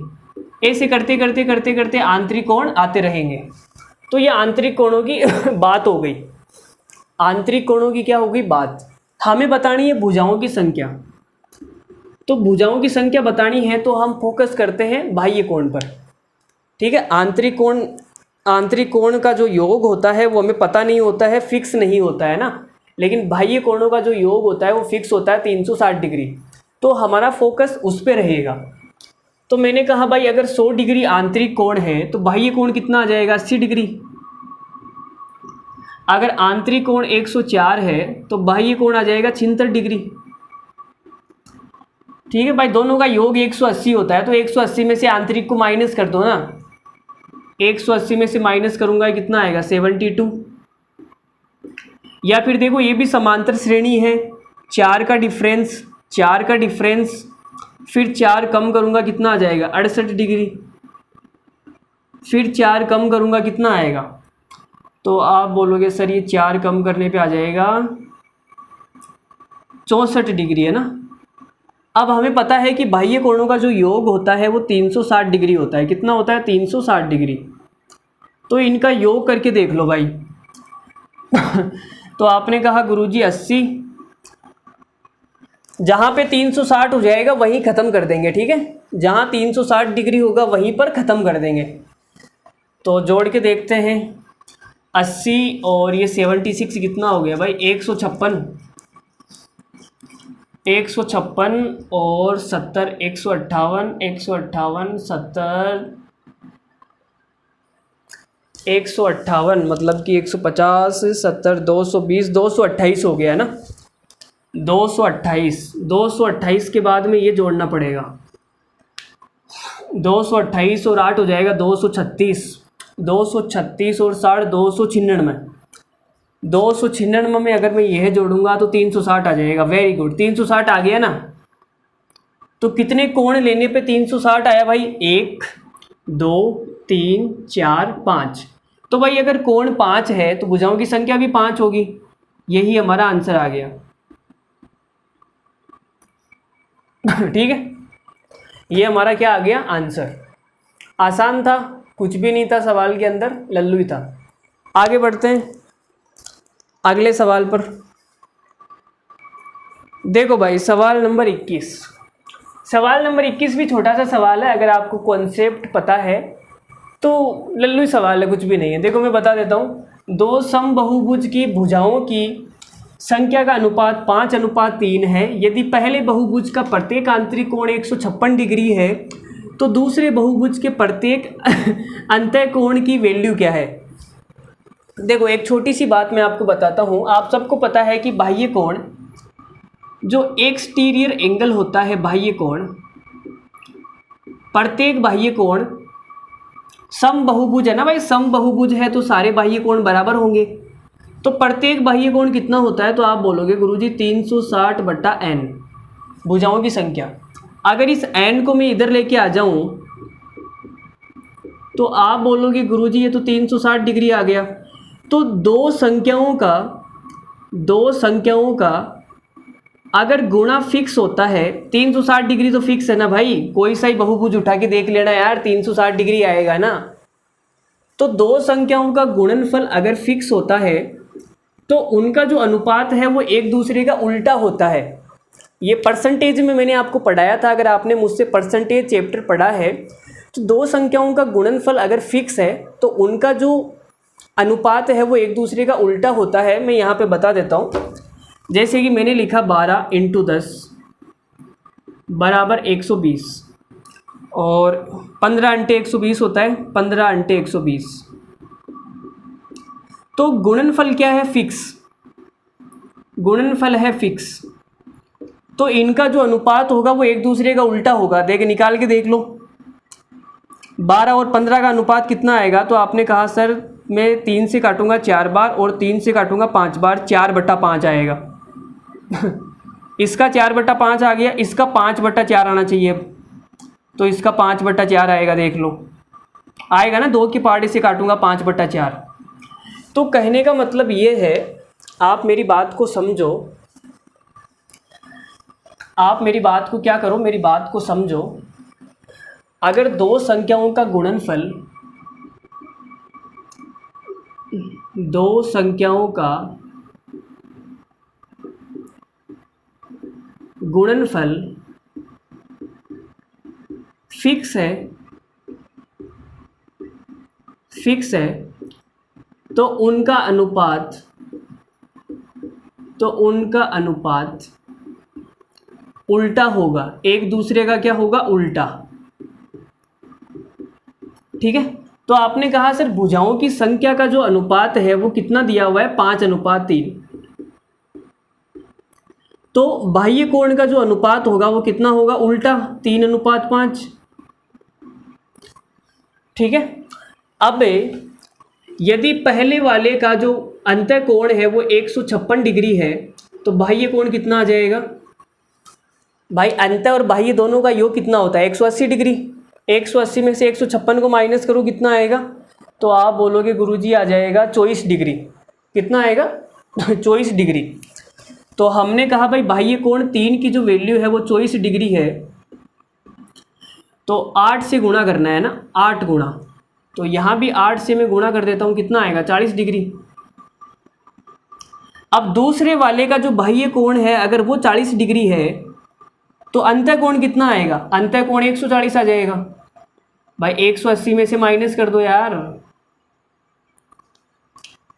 S1: ऐसे करते करते करते करते आंतरिक कोण आते रहेंगे। तो ये आंतरिक कोणों की बात हो गई। आंतरिक कोणों की क्या हो गई बात। हमें बतानी है भुजाओं की संख्या। तो भुजाओं की संख्या बतानी है तो हम फोकस करते हैं बाह्य कोण पर। ठीक है, आंतरिक कोण का जो योग होता है वो हमें पता नहीं होता है, फिक्स नहीं होता है ना। लेकिन बाह्य कोणों का जो योग होता है वो फिक्स होता है 360 डिग्री। तो हमारा फोकस उस पर रहेगा। तो मैंने कहा भाई अगर 100 डिग्री आंतरिक कोण है तो बाह्य कोण कितना आ जाएगा, 80 डिग्री। अगर आंतरिक कोण 104 है तो बाह्य कोण आ जाएगा 76 डिग्री। ठीक है भाई, दोनों का योग 180 होता है। तो 180 में से आंतरिक को माइनस कर दो ना। 180 में से माइनस करूंगा कितना आएगा, 72। या फिर देखो ये भी समांतर श्रेणी है, 4 का डिफरेंस, फिर 4 कम करूंगा कितना आ जाएगा, 68 डिग्री। फिर 4 कम करूंगा कितना आएगा, तो आप बोलोगे सर ये 4 कम करने पे आ जाएगा 64 डिग्री, है ना। अब हमें पता है कि बाह्य कोणों का जो योग होता है वो 360 डिग्री होता है। कितना होता है, 360 डिग्री। तो इनका योग करके देख लो भाई। तो आपने कहा गुरुजी 80, जहाँ पे 360 हो जाएगा वहीं ख़त्म कर देंगे। ठीक है, जहाँ 360 डिग्री होगा वहीं पर ख़त्म कर देंगे। तो जोड़ के देखते हैं, 80 और ये 76 कितना हो गया भाई, 156। 156 और 70, 158, 158, 70, 158 मतलब कि 150, 70, 220, 228 हो गया है ना। 228, 228 के बाद में ये जोड़ना पड़ेगा। 228 और 8 हो जाएगा 236, 236 और 60, 296। 296 में अगर मैं यह जोड़ूंगा तो 360 आ जाएगा। वेरी गुड, 360 आ गया ना। तो कितने कोण लेने पे 360 आया भाई? 1, 2, 3, 4, 5। तो भाई अगर कोण 5 है तो भुजाओं की संख्या भी 5 होगी। यही हमारा आंसर आ गया। ठीक है, ये हमारा क्या आ गया? आंसर। आसान था, कुछ भी नहीं था सवाल के अंदर, लल्लू ही था। आगे बढ़ते हैं अगले सवाल पर। देखो भाई सवाल नंबर 21। सवाल नंबर 21 भी छोटा सा सवाल है, अगर आपको कॉन्सेप्ट पता है तो लल्लू सवाल है, कुछ भी नहीं है। देखो मैं बता देता हूँ। दो समबाहुभुज की भुजाओं की संख्या का अनुपात 5:3 है। यदि पहले बहुभुज का प्रत्येक आंतरिक कोण 156 डिग्री है तो दूसरे बहुभुज के प्रत्येक अंतः कोण की वैल्यू क्या है? देखो एक छोटी सी बात मैं आपको बताता हूँ। आप सबको पता है कि बाह्य कोण, जो एक्सटीरियर एंगल होता है बाह्य कोण, प्रत्येक बाह्य कोण समबाहुभुज है ना भाई। समबाहुभुज है तो सारे बाह्य कोण बराबर होंगे। तो प्रत्येक बाह्य कोण कितना होता है? तो आप बोलोगे गुरुजी 360/n भुजाओं की संख्या। अगर इस n को मैं इधर लेके आ जाऊं तो आप बोलोगे गुरुजी ये तो 360 डिग्री आ गया। तो दो संख्याओं का अगर गुणा फिक्स होता है, 360 डिग्री तो फिक्स है ना भाई। कोई सा ही बहुभुज उठा के देख लेना यार, 360 डिग्री आएगा ना। तो दो संख्याओं का गुणनफल अगर फिक्स होता है तो उनका जो अनुपात है वो एक दूसरे का उल्टा होता है। ये परसेंटेज में मैंने आपको पढ़ाया था। अगर आपने मुझसे परसेंटेज चैप्टर पढ़ा है तो दो संख्याओं का गुणनफल अगर फिक्स है तो उनका जो अनुपात है वो एक दूसरे का उल्टा होता है। मैं यहाँ पे बता देता हूँ। जैसे कि मैंने लिखा 12 × 10 बराबर 120 और 15 × 120 होता है 15 × 120। तो गुणनफल क्या है? फिक्स। गुणनफल है फिक्स, तो इनका जो अनुपात होगा वो एक दूसरे का उल्टा होगा। निकाल के देख लो। 12 और 15 का अनुपात कितना आएगा? तो आपने कहा सर मैं 3 से काटूंगा 4 बार और 3 से काटूंगा 5 बार, 4/5 आएगा। इसका 4/5 आ गया, इसका 5/4 आना चाहिए। तो इसका 5/4 आएगा, देख लो आएगा ना। 2 के पार्ट से काटूंगा 5/4। तो कहने का मतलब ये है, आप मेरी बात को समझो। आप मेरी बात को क्या करो, मेरी बात को समझो। अगर दो संख्याओं का गुणनफल, दो संख्याओं का गुणनफल फिक्स है तो उनका अनुपात उल्टा होगा। एक दूसरे का क्या होगा? उल्टा। ठीक है। तो आपने कहा सर भुजाओं की संख्या का जो अनुपात है वो कितना दिया हुआ है? 5:3। तो बाह्य कोण का जो अनुपात होगा वो कितना होगा? उल्टा, 3:5। ठीक है। अब यदि पहले वाले का जो अंतः कोण है वो 156 डिग्री है तो बाह्य कोण कितना आ जाएगा? भाई अंतः और बाह्य दोनों का योग कितना होता है? 180 डिग्री। 180 में से 156 को माइनस करो, कितना आएगा? तो आप बोलोगे गुरुजी आ जाएगा 24 डिग्री। कितना आएगा? 24 डिग्री। तो हमने कहा भाई बाह्य कोण 3 की जो वैल्यू है वो 24 डिग्री है, तो 8 से गुणा करना है ना, 8 गुणा। तो यहाँ भी 8 से मैं गुणा कर देता हूँ, कितना आएगा? 40 डिग्री। अब दूसरे वाले का जो बाह्य कोण है अगर वो 40 डिग्री है तो अंतः कोण कितना आएगा? अंतः कोण 140 आ जाएगा। भाई 180 में से माइनस कर दो यार।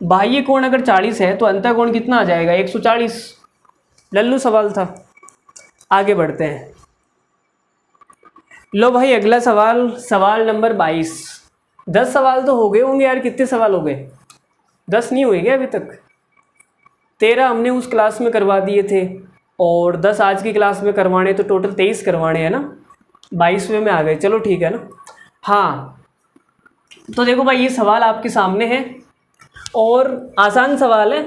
S1: बाह्य कोण अगर 40 है तो अंतः कोण कितना आ जाएगा? 140। लल्लू सवाल था। आगे बढ़ते हैं। लो भाई अगला सवाल, सवाल नंबर 22। 10 सवाल तो हो गए होंगे यार, कितने सवाल हो गए? 10 नहीं हुए क्या अभी तक? 13 हमने उस क्लास में करवा दिए थे और 10 आज की क्लास में करवाने, तो टोटल 23 करवाने हैं ना। 22वें में आ गए, चलो ठीक है ना। हाँ तो देखो भाई ये सवाल आपके सामने है और आसान सवाल है।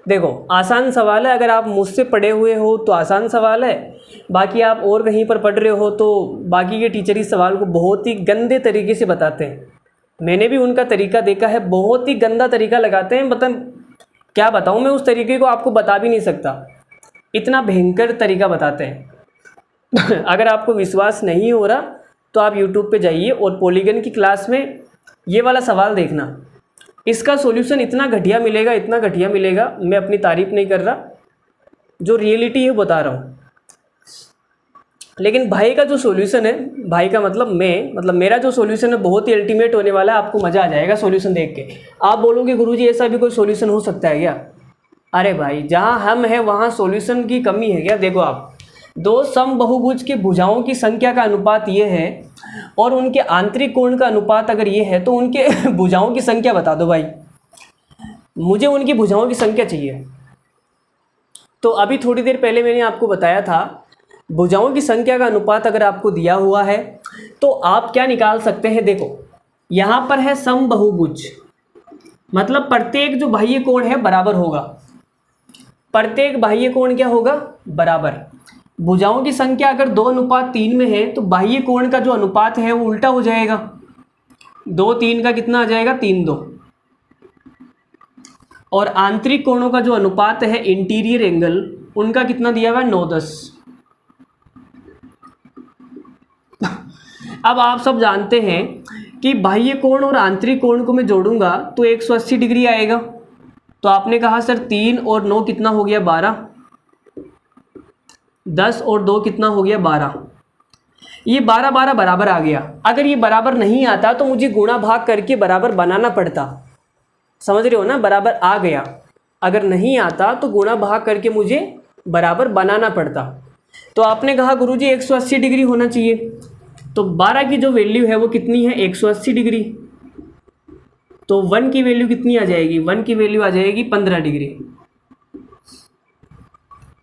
S1: देखो आसान सवाल है, अगर आप मुझसे पढ़े हुए हो तो आसान सवाल है, बाकी आप और कहीं पर पढ़ रहे हो तो बाकी के टीचर इस सवाल को बहुत ही गंदे तरीके से बताते हैं। मैंने भी उनका तरीका देखा है, बहुत ही गंदा तरीका लगाते हैं। मतलब क्या बताऊँ मैं, उस तरीके को आपको बता भी नहीं सकता, इतना भयंकर तरीका बताते हैं। अगर आपको विश्वास नहीं हो रहा तो आप यूट्यूब पे जाइए और पॉलीगन की क्लास में ये वाला सवाल देखना, इसका सॉल्यूशन इतना घटिया मिलेगा, इतना घटिया मिलेगा। मैं अपनी तारीफ़ नहीं कर रहा, जो रियलिटी है बता रहा हूँ। लेकिन भाई का जो सॉल्यूशन है, भाई का मतलब मेरा जो सॉल्यूशन है बहुत ही अल्टीमेट होने वाला है। आपको मज़ा आ जाएगा सॉल्यूशन देख के। आप बोलोगे गुरुजी ऐसा भी कोई सॉल्यूशन हो सकता है क्या? अरे भाई जहाँ हम हैं वहाँ सॉल्यूशन की कमी है क्या? देखो आप, दो समबहुभुज के भुजाओं की संख्या का अनुपात ये है और उनके आंतरिक कोण का अनुपात अगर ये है तो उनके भुजाओं की संख्या बता दो भाई। मुझे उनकी भुजाओं की संख्या चाहिए। तो अभी थोड़ी देर पहले मैंने आपको बताया था, भुजाओं की संख्या का अनुपात अगर आपको दिया हुआ है तो आप क्या निकाल सकते हैं। देखो यहाँ पर है समबहुभुज, मतलब प्रत्येक जो बाह्य कोण है बराबर होगा। प्रत्येक बाह्य कोण क्या होगा? बराबर। भुजाओं की संख्या अगर 2:3 में है तो बाह्य कोण का जो अनुपात है वो उल्टा हो जाएगा। 2:3 का कितना आ जाएगा? 3:2। और आंतरिक कोणों का जो अनुपात है, इंटीरियर एंगल, उनका कितना दिया हुआ है? 9:10। अब आप सब जानते हैं कि बाह्य कोण और आंतरिक कोण को मैं जोड़ूंगा तो 180 डिग्री आएगा। तो आपने कहा सर 3 और 9 कितना हो गया? 12। 10 और 2 कितना हो गया? 12। ये 12 बराबर आ गया। अगर ये बराबर नहीं आता तो मुझे गुणा भाग करके बराबर बनाना पड़ता। समझ रहे हो ना? बराबर आ गया, अगर नहीं आता तो गुणा भाग करके मुझे बराबर बनाना पड़ता। तो आपने कहा गुरुजी 180 डिग्री होना चाहिए, तो 12 की जो वैल्यू है वो कितनी है? 180 डिग्री। तो 1 की वैल्यू कितनी आ जाएगी? 1 की वैल्यू आ जाएगी 15 डिग्री।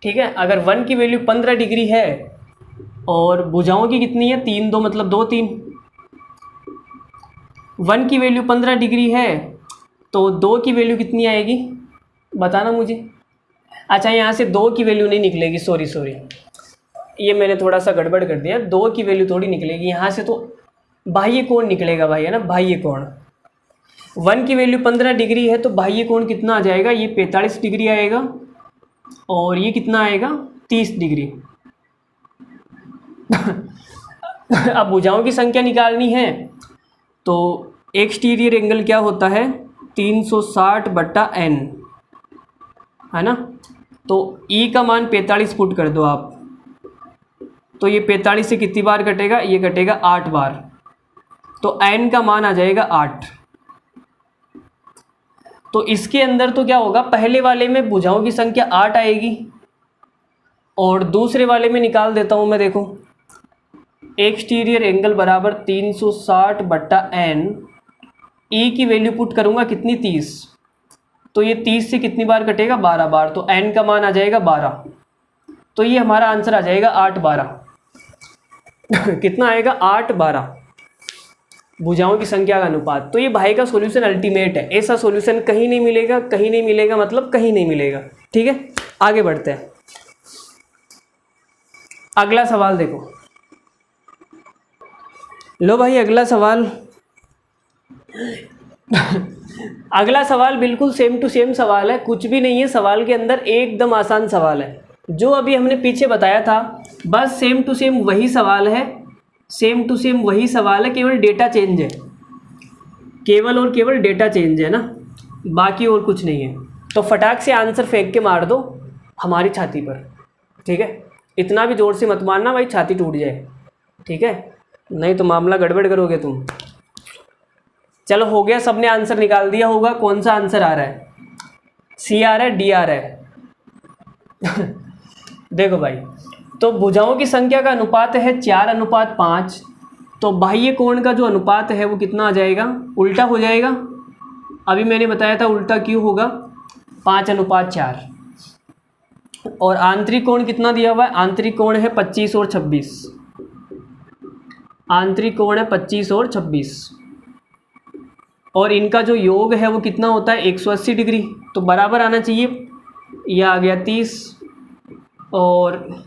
S1: ठीक है, अगर 1 की वैल्यू 15 डिग्री है और भुजाओं की कितनी है? 3:2 मतलब 2:3। 1 की वैल्यू 15 डिग्री है तो 2 की वैल्यू कितनी आएगी? बताना मुझे। अच्छा यहाँ से 2 की वैल्यू नहीं निकलेगी, सॉरी, ये मैंने थोड़ा सा गड़बड़ कर दिया। 2 की वैल्यू थोड़ी निकलेगी, यहाँ से तो बाह्य कोण निकलेगा भाई, है ना? बाह्य कोण 1 की वैल्यू 15 डिग्री है तो बाह्य कोण कितना आ जाएगा? ये 45 डिग्री आएगा और ये कितना आएगा? 30 डिग्री। अब भुजाओं की संख्या निकालनी है तो एक्सटीरियर एंगल क्या होता है? 360/n, है ना? तो E का मान 45 पुट कर दो आप, तो ये 45 से कितनी बार कटेगा? ये कटेगा 8 बार, तो n का मान आ जाएगा 8। तो इसके अंदर तो क्या होगा? पहले वाले में भुजाओं की संख्या 8 आएगी और दूसरे वाले में निकाल देता हूँ मैं। देखो एक्सटीरियर एंगल बराबर 360/n, E की वैल्यू पुट करूँगा कितनी? 30। तो ये 30 से कितनी बार कटेगा? 12 बार, तो n का मान आ जाएगा 12। तो ये हमारा आंसर आ जाएगा 8/12। कितना आएगा? 8/12 भुजाओं की संख्या का अनुपात। तो ये भाई का सॉल्यूशन अल्टीमेट है, ऐसा सॉल्यूशन कहीं नहीं मिलेगा। कहीं नहीं मिलेगा मतलब कहीं नहीं मिलेगा। ठीक है, आगे बढ़ते हैं। अगला सवाल देखो। लो भाई अगला सवाल। अगला सवाल बिल्कुल सेम टू सेम सवाल है, कुछ भी नहीं है सवाल के अंदर, एकदम आसान सवाल है। जो अभी हमने पीछे बताया था बस सेम टू सेम वही सवाल है, सेम टू सेम वही सवाल है, केवल डेटा चेंज है, केवल और केवल डेटा चेंज है ना, बाकी और कुछ नहीं है। तो फटाक से आंसर फेंक के मार दो हमारी छाती पर। ठीक है, इतना भी ज़ोर से मत मारना भाई, छाती टूट जाए। ठीक है, नहीं तो मामला गड़बड़ करोगे तुम। चलो हो गया, सबने आंसर निकाल दिया होगा। कौन सा आंसर आ रहा है? सी आ रहा है, डी आ रहा है? देखो भाई तो भुजाओं की संख्या का अनुपात है 4:5। तो बाह्य कोण का जो अनुपात है वो कितना आ जाएगा, उल्टा हो जाएगा। अभी मैंने बताया था उल्टा क्यों होगा, 5:4। और आंतरिक कोण कितना दिया हुआ है, आंतरिक कोण है 25 और 26। आंतरिक कोण है 25 और 26, और इनका जो योग है वो कितना होता है 180 डिग्री। तो बराबर आना चाहिए। यह आ गया 30 और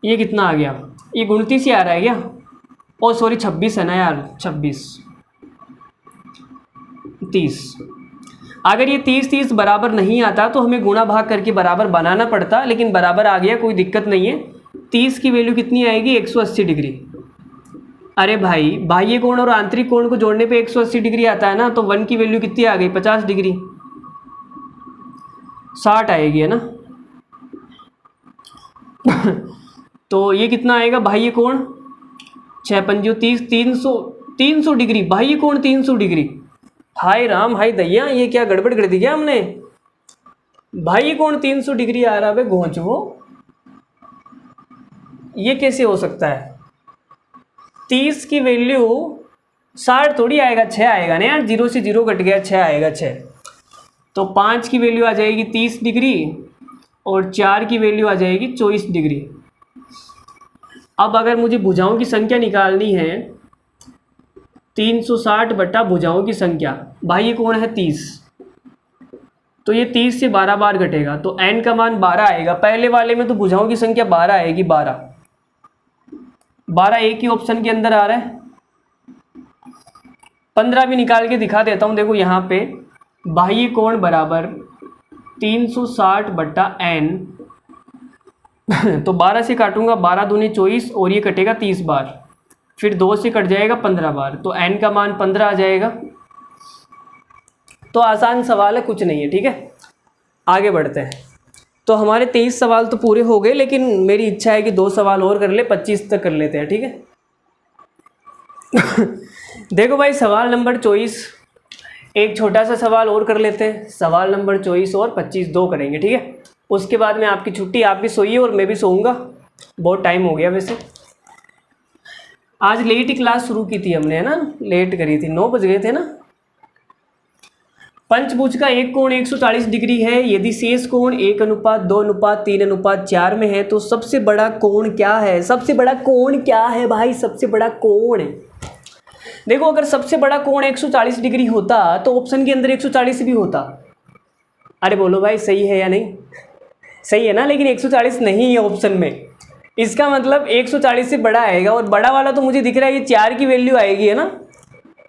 S1: ये कितना आ गया, ये 29 ही आ रहा है क्या, ओ सॉरी 26 है ना यार, 26 30। अगर ये 30 बराबर नहीं आता तो हमें गुणा भाग करके बराबर बनाना पड़ता, लेकिन बराबर आ गया, कोई दिक्कत नहीं है। 30 की वैल्यू कितनी आएगी 180 डिग्री। अरे भाई बाह्य कोण और आंतरिक कोण को जोड़ने पे 180 डिग्री आता है ना, तो 1 की वैल्यू कितनी आ गई 50 डिग्री, 60 आएगी है ना। तो ये कितना आएगा बाह्य कोण, 6×5 30, 300 डिग्री बाह्य कोण, 300 डिग्री। हाय राम हाय दैया, ये क्या गड़बड़ कर दी क्या हमने, बाह्य कोण 300 डिग्री आ रहा है घोंच वो, ये कैसे हो सकता है। 30 की वैल्यू 60 थोड़ी आएगा, 6 आएगा ना यार, 0 से 0 कट गया, 6 आएगा 6। तो 5 की वैल्यू आ जाएगी 30 डिग्री और 4 की वैल्यू आ जाएगी 24 डिग्री। अब अगर मुझे भुजाओं की संख्या निकालनी है, 360 बटा भुजाओं की संख्या, बाह्य कोण है 30, तो ये 30 से 12 बार घटेगा, तो n का मान 12 आएगा। पहले वाले में तो भुजाओं की संख्या 12 आएगी, 12 एक ही ऑप्शन के अंदर आ रहा है। 15 भी निकाल के दिखा देता हूँ, देखो यहाँ पे बाह्य कोण बराबर 360 बटा n, तो 12 से काटूंगा, 12 दूनी 24 और ये कटेगा 30 बार, फिर 2 से कट जाएगा 15 बार, तो n का मान 15 आ जाएगा। तो आसान सवाल है, कुछ नहीं है, ठीक है। आगे बढ़ते हैं। तो हमारे 23 सवाल तो पूरे हो गए, लेकिन मेरी इच्छा है कि 2 सवाल और कर ले, 25 तक कर लेते हैं, ठीक है। देखो भाई सवाल नंबर 24, एक छोटा सा सवाल और कर लेते हैं। सवाल नंबर 24 और 25 दो करेंगे, ठीक है। उसके बाद में आपकी छुट्टी, आप भी सोइए और मैं भी सोऊंगा, बहुत टाइम हो गया। वैसे आज लेट ही क्लास शुरू की थी हमने, है ना, लेट करी थी, 9 बज गए थे ना। पंचभुज का एक कोण 140 डिग्री है, यदि शेष कोण 1:2:3:4 में है तो सबसे बड़ा कोण क्या है। सबसे बड़ा कोण क्या है भाई, सबसे बड़ा कोण। देखो अगर सबसे बड़ा कोण 140 डिग्री होता तो ऑप्शन के अंदर 140 भी होता। अरे बोलो भाई सही है या नहीं, सही है ना, लेकिन 140 नहीं है ऑप्शन में, इसका मतलब 140 से बड़ा आएगा, और बड़ा वाला तो मुझे दिख रहा है कि 4 की वैल्यू आएगी, है ना,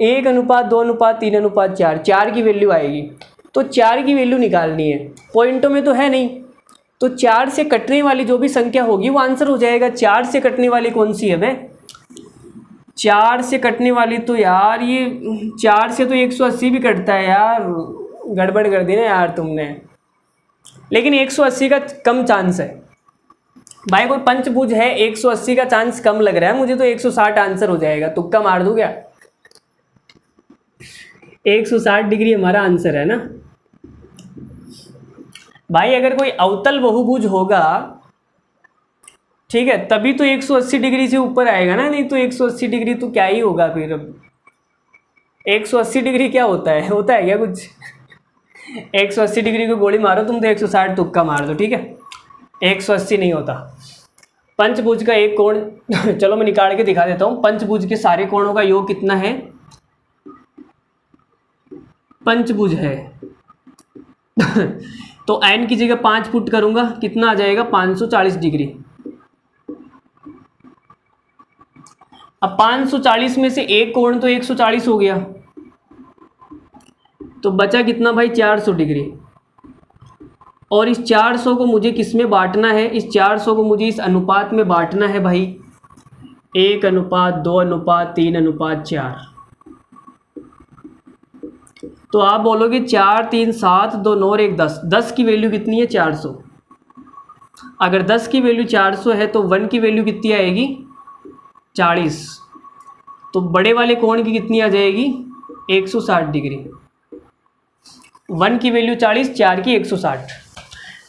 S1: 1:2:3:4, 4 की वैल्यू आएगी। तो 4 की वैल्यू निकालनी है, पॉइंटों में तो है नहीं, तो 4 से कटने वाली जो भी संख्या होगी वो आंसर हो जाएगा। 4 से कटने वाली कौन सी है भाई, 4 से कटने वाली तो यार ये 4 से तो 180 भी कटता है यार, गड़बड़ कर दी ना यार तुमने, लेकिन 180 का कम चांस है भाई। कोई पंचभुज है, 180 का चांस कम लग रहा है मुझे, तो 160 आंसर हो जाएगा। तुक्का मार दूं क्या, 160 डिग्री हमारा आंसर है ना भाई। अगर कोई अवतल बहुभुज होगा, ठीक है, तभी तो 180 डिग्री से ऊपर आएगा ना, नहीं तो 180 डिग्री तो क्या ही होगा फिर। 180 डिग्री क्या होता है, होता है क्या कुछ। 180 डिग्री को गोली मारो तुम तो 160 तुक्का मार दो, ठीक है, 180 नहीं होता। पंचभुज का एक कोण चलो मैं निकाल के दिखा देता हूँ। पंचभुज के सारे कोणों का योग कितना है, पंचभुज है तो n की जगह 5 पुट करूंगा, कितना आ जाएगा 540 डिग्री। अब 540 में से एक कोण तो 140 हो गया, तो बचा कितना भाई 400 डिग्री। और इस 400 को मुझे किस में बांटना है, इस 400 को मुझे इस अनुपात में बांटना है भाई, 1:2:3:4। तो आप बोलोगे 4 3 7 2 9 और 1 10, 10 की वैल्यू कितनी है 400। अगर 10 की वैल्यू 400 है तो 1 की वैल्यू कितनी आएगी 40। तो बड़े वाले कोण की कितनी आ जाएगी 160 डिग्री। 1 की वैल्यू 40, 4 की 160।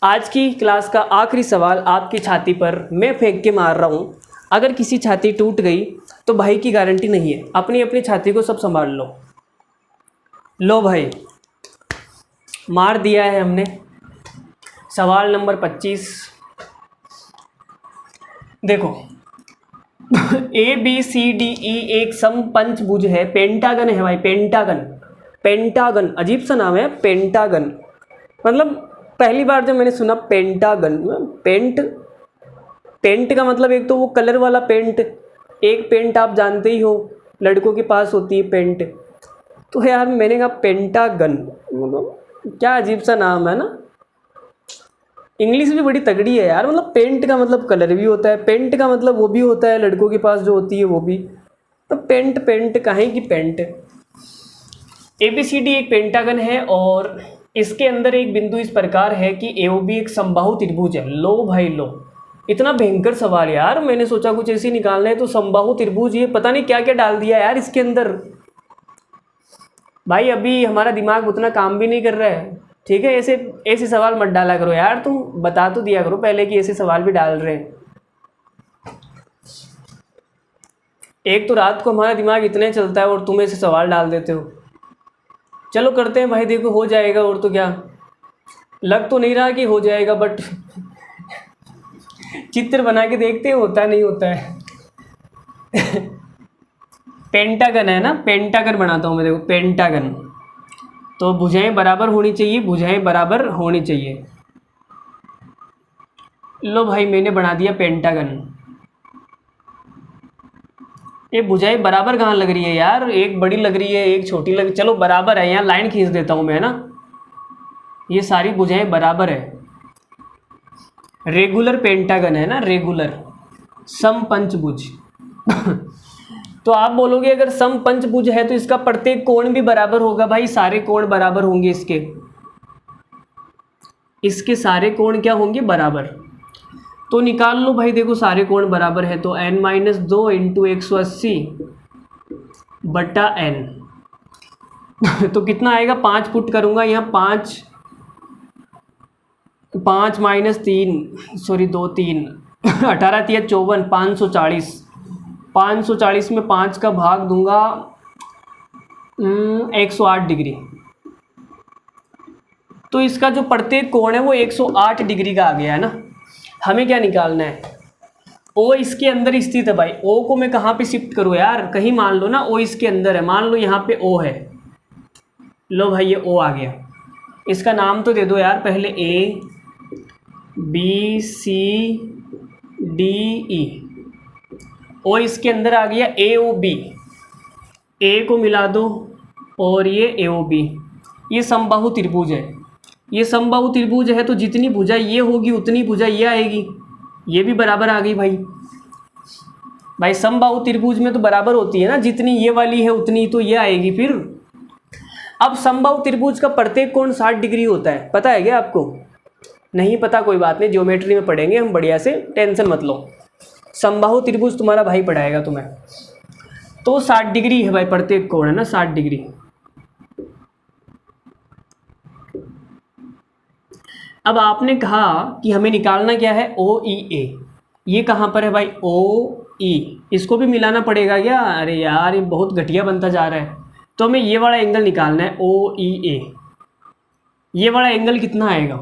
S1: आज की क्लास का आखिरी सवाल आपकी छाती पर मैं फेंक के मार रहा हूँ। अगर किसी छाती टूट गई तो भाई की गारंटी नहीं है, अपनी अपनी छाती को सब संभाल लो। लो भाई, मार दिया है हमने। सवाल नंबर 25 देखो। ABCDE एक समपंचभुज है, पेंटागन है भाई, पेंटागन। पेंटागन अजीब सा नाम है, पेंटागन। मतलब पहली बार जब मैंने सुना पेंटागन, पेंट का मतलब एक तो वो कलर वाला पेंट, एक पेंट आप जानते ही हो लड़कों के पास होती है पेंट। तो यार मैंने कहा पेंटागन, मतलब क्या अजीब सा नाम है ना। इंग्लिश भी बड़ी तगड़ी है यार। मतलब पेंट का मतलब कलर भी होता है, पेंट का मतलब वो भी होता है लड़कों के पास जो होती है वो भी। तो पेंट काहे की पेंट। ABCD एक पेंटागन है और इसके अंदर एक बिंदु इस प्रकार है कि AOB एक समबाहु त्रिभुज है। लो भाई लो, इतना भयंकर सवाल यार। मैंने सोचा कुछ ऐसे निकालना है तो समबाहु त्रिभुज, ये पता नहीं क्या क्या डाल दिया यार इसके अंदर। भाई अभी हमारा दिमाग उतना काम भी नहीं कर रहा है, ठीक है। ऐसे ऐसे सवाल मत डाला करो यार, तुम बता तो दिया करो पहले कि ऐसे सवाल भी डाल रहे हैं। एक तो रात को हमारा दिमाग इतने चलता है और तुम ऐसे सवाल डाल देते हो। चलो करते हैं भाई, देखो हो जाएगा और तो क्या। लग तो नहीं रहा कि हो जाएगा, बट चित्र बना के देखते हैं होता नहीं होता है। पेंटागन है ना, पेंटागन बनाता हूँ मैं, देखो पेंटागन। तो भुजाएं बराबर होनी चाहिए, भुजाएं बराबर होनी चाहिए। लो भाई मैंने बना दिया पेंटागन। ये भुजाएं बराबर कहाँ लग रही है यार, एक बड़ी लग रही है एक छोटी लग, चलो बराबर है, यहाँ लाइन खींच देता हूँ मैं, है ना। ये सारी भुजाएं बराबर है। रेगुलर पेंटागन है ना, रेगुलर समपंचभुज। तो आप बोलोगे अगर समपंचभुज है तो इसका प्रत्येक कोण भी बराबर होगा। भाई सारे कोण बराबर होंगे इसके सारे कोण क्या होंगे, बराबर। तो निकाल लो भाई, देखो सारे कोण बराबर है तो n-2 इंटू 180 बटा n। तो कितना आएगा, 5 पुट करूँगा यहाँ, 5 माइनस 3 सॉरी 2 3 18 3 54 540। 540 में 5 का भाग दूंगा 108 डिग्री। तो इसका जो प्रत्येक कोण है वो 108 डिग्री का आ गया है ना। हमें क्या निकालना है, O इसके अंदर स्थित है भाई। O को मैं कहाँ पे शिफ्ट करूँ यार, कहीं मान लो ना O इसके अंदर है, मान लो यहाँ पे O है। लो भाई ये O आ गया। इसका नाम तो दे दो यार पहले, ABCDE। O इसके अंदर आ गया AOB, A को मिला दो और ये AOB। ये समबाहु त्रिभुज है। ये समबाहु त्रिभुज है तो जितनी भुजा ये होगी उतनी भुजा ये आएगी, ये भी बराबर आ गई भाई समबाहु त्रिभुज में तो बराबर होती है ना, जितनी ये वाली है उतनी तो ये आएगी फिर। अब समबाहु त्रिभुज का प्रत्येक कोण 60 डिग्री होता है, पता है क्या आपको? नहीं पता कोई बात नहीं, ज्योमेट्री में पढ़ेंगे हम बढ़िया से, टेंशन मत लो। समबाहु त्रिभुज तुम्हारा भाई पढ़ाएगा तुम्हें। तो 60 डिग्री है भाई प्रत्येक कोण, है ना 60 डिग्री। अब आपने कहा कि हमें निकालना क्या है, OEA। ये कहाँ पर है भाई, OE। इसको भी मिलाना पड़ेगा क्या? अरे यार ये बहुत घटिया बनता जा रहा है। तो हमें ये वाला एंगल निकालना है, OEA। ये वाला एंगल कितना आएगा?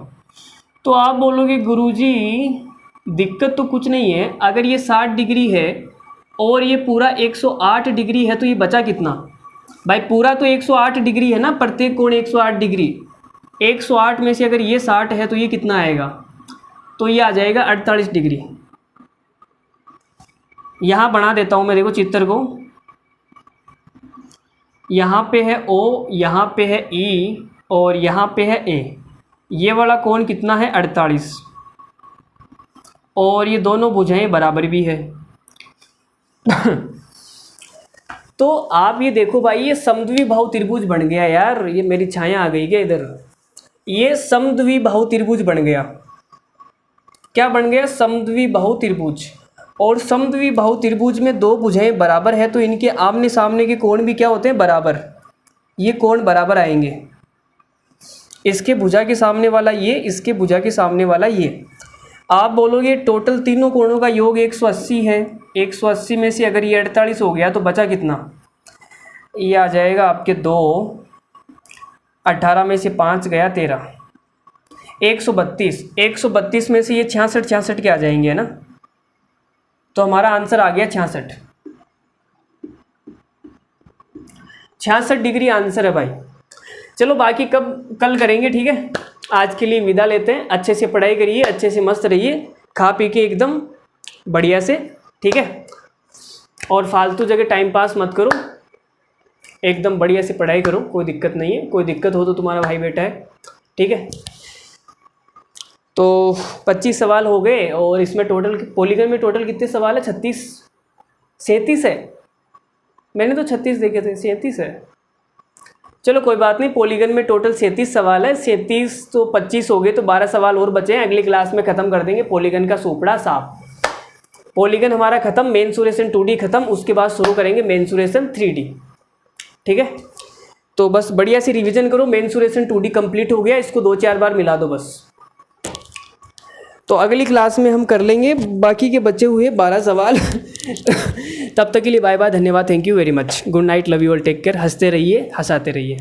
S1: तो आप बोलोगे गुरुजी दिक्कत तो कुछ नहीं है, अगर ये 60 डिग्री है और ये पूरा 108 डिग्री है तो ये बचा कितना? भाई पूरा तो 108 डिग्री है ना, प्रत्येक कोण 108 डिग्री। 108 में से अगर ये 60 है तो ये कितना आएगा? तो ये आ जाएगा 48 डिग्री। यहाँ बना देता हूँ मैं, देखो चित्र को। यहाँ पे है O, यहाँ पे है E और यहाँ पे है A। ये वाला कोण कितना है, 48। और ये दोनों भुजाएं बराबर भी है। तो आप ये देखो भाई, ये समद्विबाहु त्रिभुज बन गया यार। ये मेरी छाया आ गई क्या इधर? ये समद्विबाहु त्रिभुज बन गया। क्या बन गया? समद्विबाहु त्रिभुज। और समद्विबाहु त्रिभुज में दो भुजाएं बराबर है तो इनके आमने सामने के कोण भी क्या होते हैं, बराबर। ये कोण बराबर आएंगे। इसके भुजा के सामने वाला ये, इसके भुजा के सामने वाला ये। आप बोलोगे टोटल तीनों कोणों का योग 180 है, 180 में से अगर ये 48 हो गया तो बचा कितना, ये आ जाएगा आपके 2, 18 में से 5 गया 13, 132। 132 में से ये 66 के आ जाएंगे, है ना। तो हमारा आंसर आ गया 66 डिग्री आंसर है भाई। चलो बाकी कल करेंगे, ठीक है। आज के लिए विदा लेते हैं। अच्छे से पढ़ाई करिए, अच्छे से मस्त रहिए, खा पी के एकदम बढ़िया से, ठीक है। और फालतू जगह टाइम पास मत करो, एकदम बढ़िया से पढ़ाई करो, कोई दिक्कत नहीं है। कोई दिक्कत हो तो तुम्हारा भाई बेटा है, ठीक है। तो 25 सवाल हो गए और इसमें टोटल पॉलीगन में टोटल कितने सवाल है, 37 है। मैंने तो 36 देखे थे, 37 है। चलो कोई बात नहीं, पॉलीगन में टोटल 37 सवाल है। 37 तो 25 हो गए, तो 12 सवाल और बचे हैं। अगली क्लास में ख़त्म कर देंगे पॉलीगन का सोपड़ा साफ। पॉलीगन हमारा ख़त्म, मेंसुरेशन 2D ख़त्म, उसके बाद शुरू करेंगे मेंसुरेशन 3D, ठीक है। तो बस बढ़िया से रिवीजन करो। मेंसुरेशन 2D कंप्लीट हो गया, इसको 2-4 बार मिला दो बस। तो अगली क्लास में हम कर लेंगे बाकी के बचे हुए 12 सवाल। तब तक के लिए बाय बाय, धन्यवाद, thank you very much, good night, love you all, take care, हंसते रहिए, हंसाते रहिए।